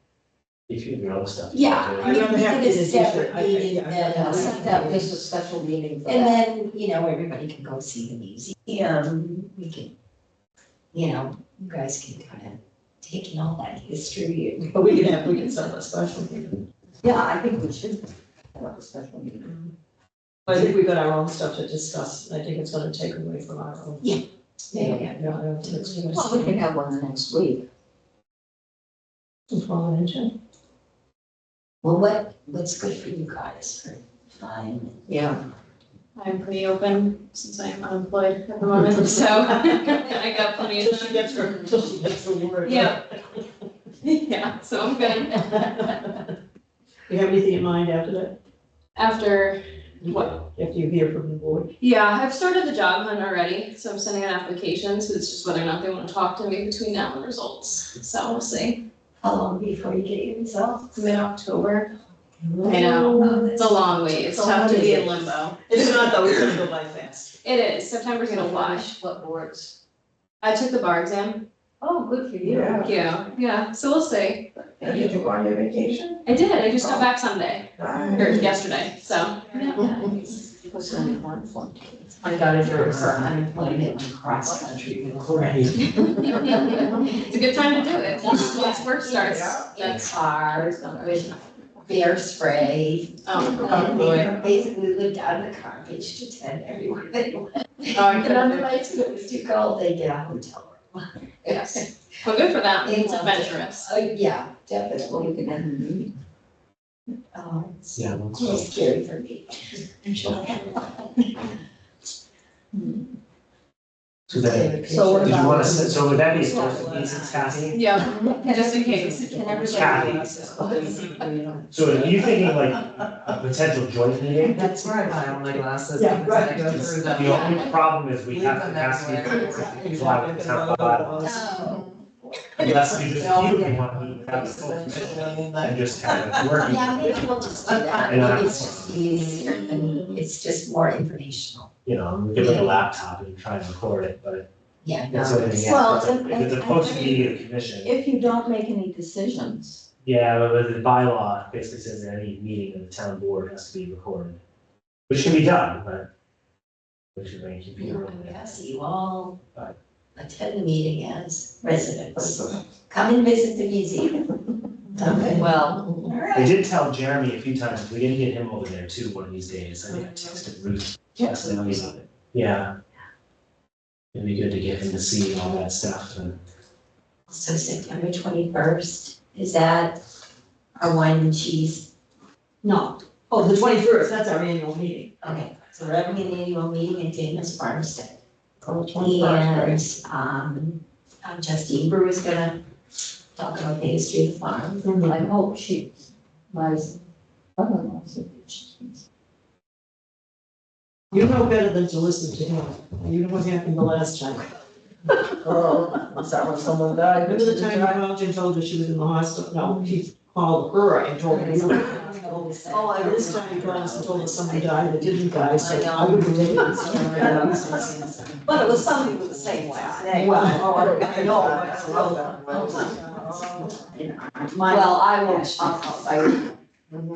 If you have your own stuff. Yeah, I mean, I'd rather we have did it a as separate different. meeting Yeah, that, I think that was a special meeting for and that. then, you know, everybody can go see the museum, we can, you know, you guys can kind of take in all that history and. But we can set up a special meeting. Yeah, I think we should have a special meeting. But I think we've got our own stuff to discuss, and I think it's gonna take away from our own. Yeah. Yeah, I don't think it's gonna. Well, we can have one the next week. Fall into. Well, what's good for you guys for time? Yeah. I'm pretty open since I'm unemployed at the moment, so I got plenty of time. Till she gets the word. Yeah. Yeah, so I'm good. You have anything in mind after that? After what? After you hear from the board? Yeah, I've started the job hunt already, so I'm sending out applications, it's just whether or not they want to talk to me between now and results, so we'll see. How long before you get your results? Mid-October. I know, it's a long wait, it's tough to be in limbo. It's not though, it's gonna go by fast. It is, September's gonna fly. What boards? I took the bar exam. Oh, good for you. Yeah. Thank you, yeah, so we'll see. Did you go on your vacation? I did, I just got back Sunday, or yesterday, so. What's the important one? My daughter does unemployment and cross country. Right. It's a good time to do it, once work starts, That's hard with bear spray. oh boy. Basically lived out of the garbage to attend everywhere they went. Oh, I And couldn't on do the it. nights when it was too cold, they get a hotel room. Yes, well, good for them, it's They loved it. adventurous. Oh, yeah, Well, definitely. we can have a meeting. It's Yeah. a little scary for me. I'm sure. So then, So what did you about- want to, so would that be supposed to be Kathy? Yeah, just in case. Can everybody? Kathy. So are you thinking like a potential joint meeting? That's right, I own my glasses. Yeah, because I right. go through them. The only problem is we Leave have them capacity everywhere. to fly with the town bylaws. Oh. Unless we just few, we want to have a full commission and just have it working. Yeah, maybe we'll just do that. Maybe it's just easier and it's just more informational. You know, we give it a laptop and try and record it, but Yeah, that's no, the thing, Well, yeah. and- If it's supposed to be a commission. If you don't make any decisions, Yeah, but the bylaw basically says that any meeting of the town board has to be recorded, which can be done, but which is going to keep you. yes, you all Right. attend the meeting as residents. Come and visit the museum. well, All I right. did tell Jeremy a few times, we gotta get him over there too one of these days. I think I texted Ruth. Yes, I know he's on it. Yeah. It'd be good to get him to see all that stuff and. So September 21st, is that our wine and cheese? No. Oh, the 21st, that's our annual meeting. Okay, so we're having an annual meeting at Dana's Farmstead. Oh, the 21st, right. And Justine Brew is gonna talk about the history of the farm. I hope she buys. You know better than to listen to him. You know what happened the last time. Oh, was that when someone died? Remember the time you called and told her she was in the hospital? No, he called her and told her. Oh, I this time you called us and told us somebody died that didn't die, so I wouldn't take it. But it was somebody with the same last name. Well, I know, Well, I will, I, And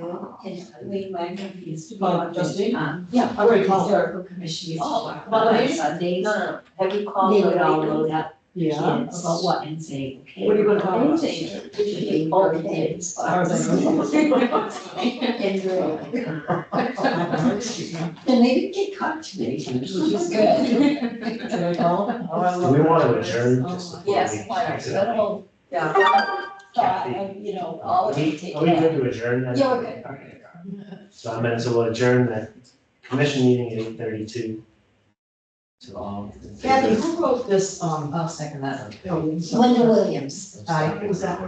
we went confused to be Oh, on Justine? Yeah. I already called her. Historical commission used to Oh, talk well, about it on is- Sundays. no, have you called? They the would all lady? load up Yeah, kids. about what? And say, okay. What are you gonna talk about? Anything. Anything for kids. Are they- And they didn't get caught today, which was good. Should I call? Do we want to adjourn just before we? Yes, why not, exit? that'll, yeah, you know, all Are of you we, take are we care. good to adjourn then? Yeah, we're good. Okay. So so we'll adjourn the commission meeting at 8:32. So all. Kathy, who wrote this, I'll second that. building? Linda Williams. Who's that?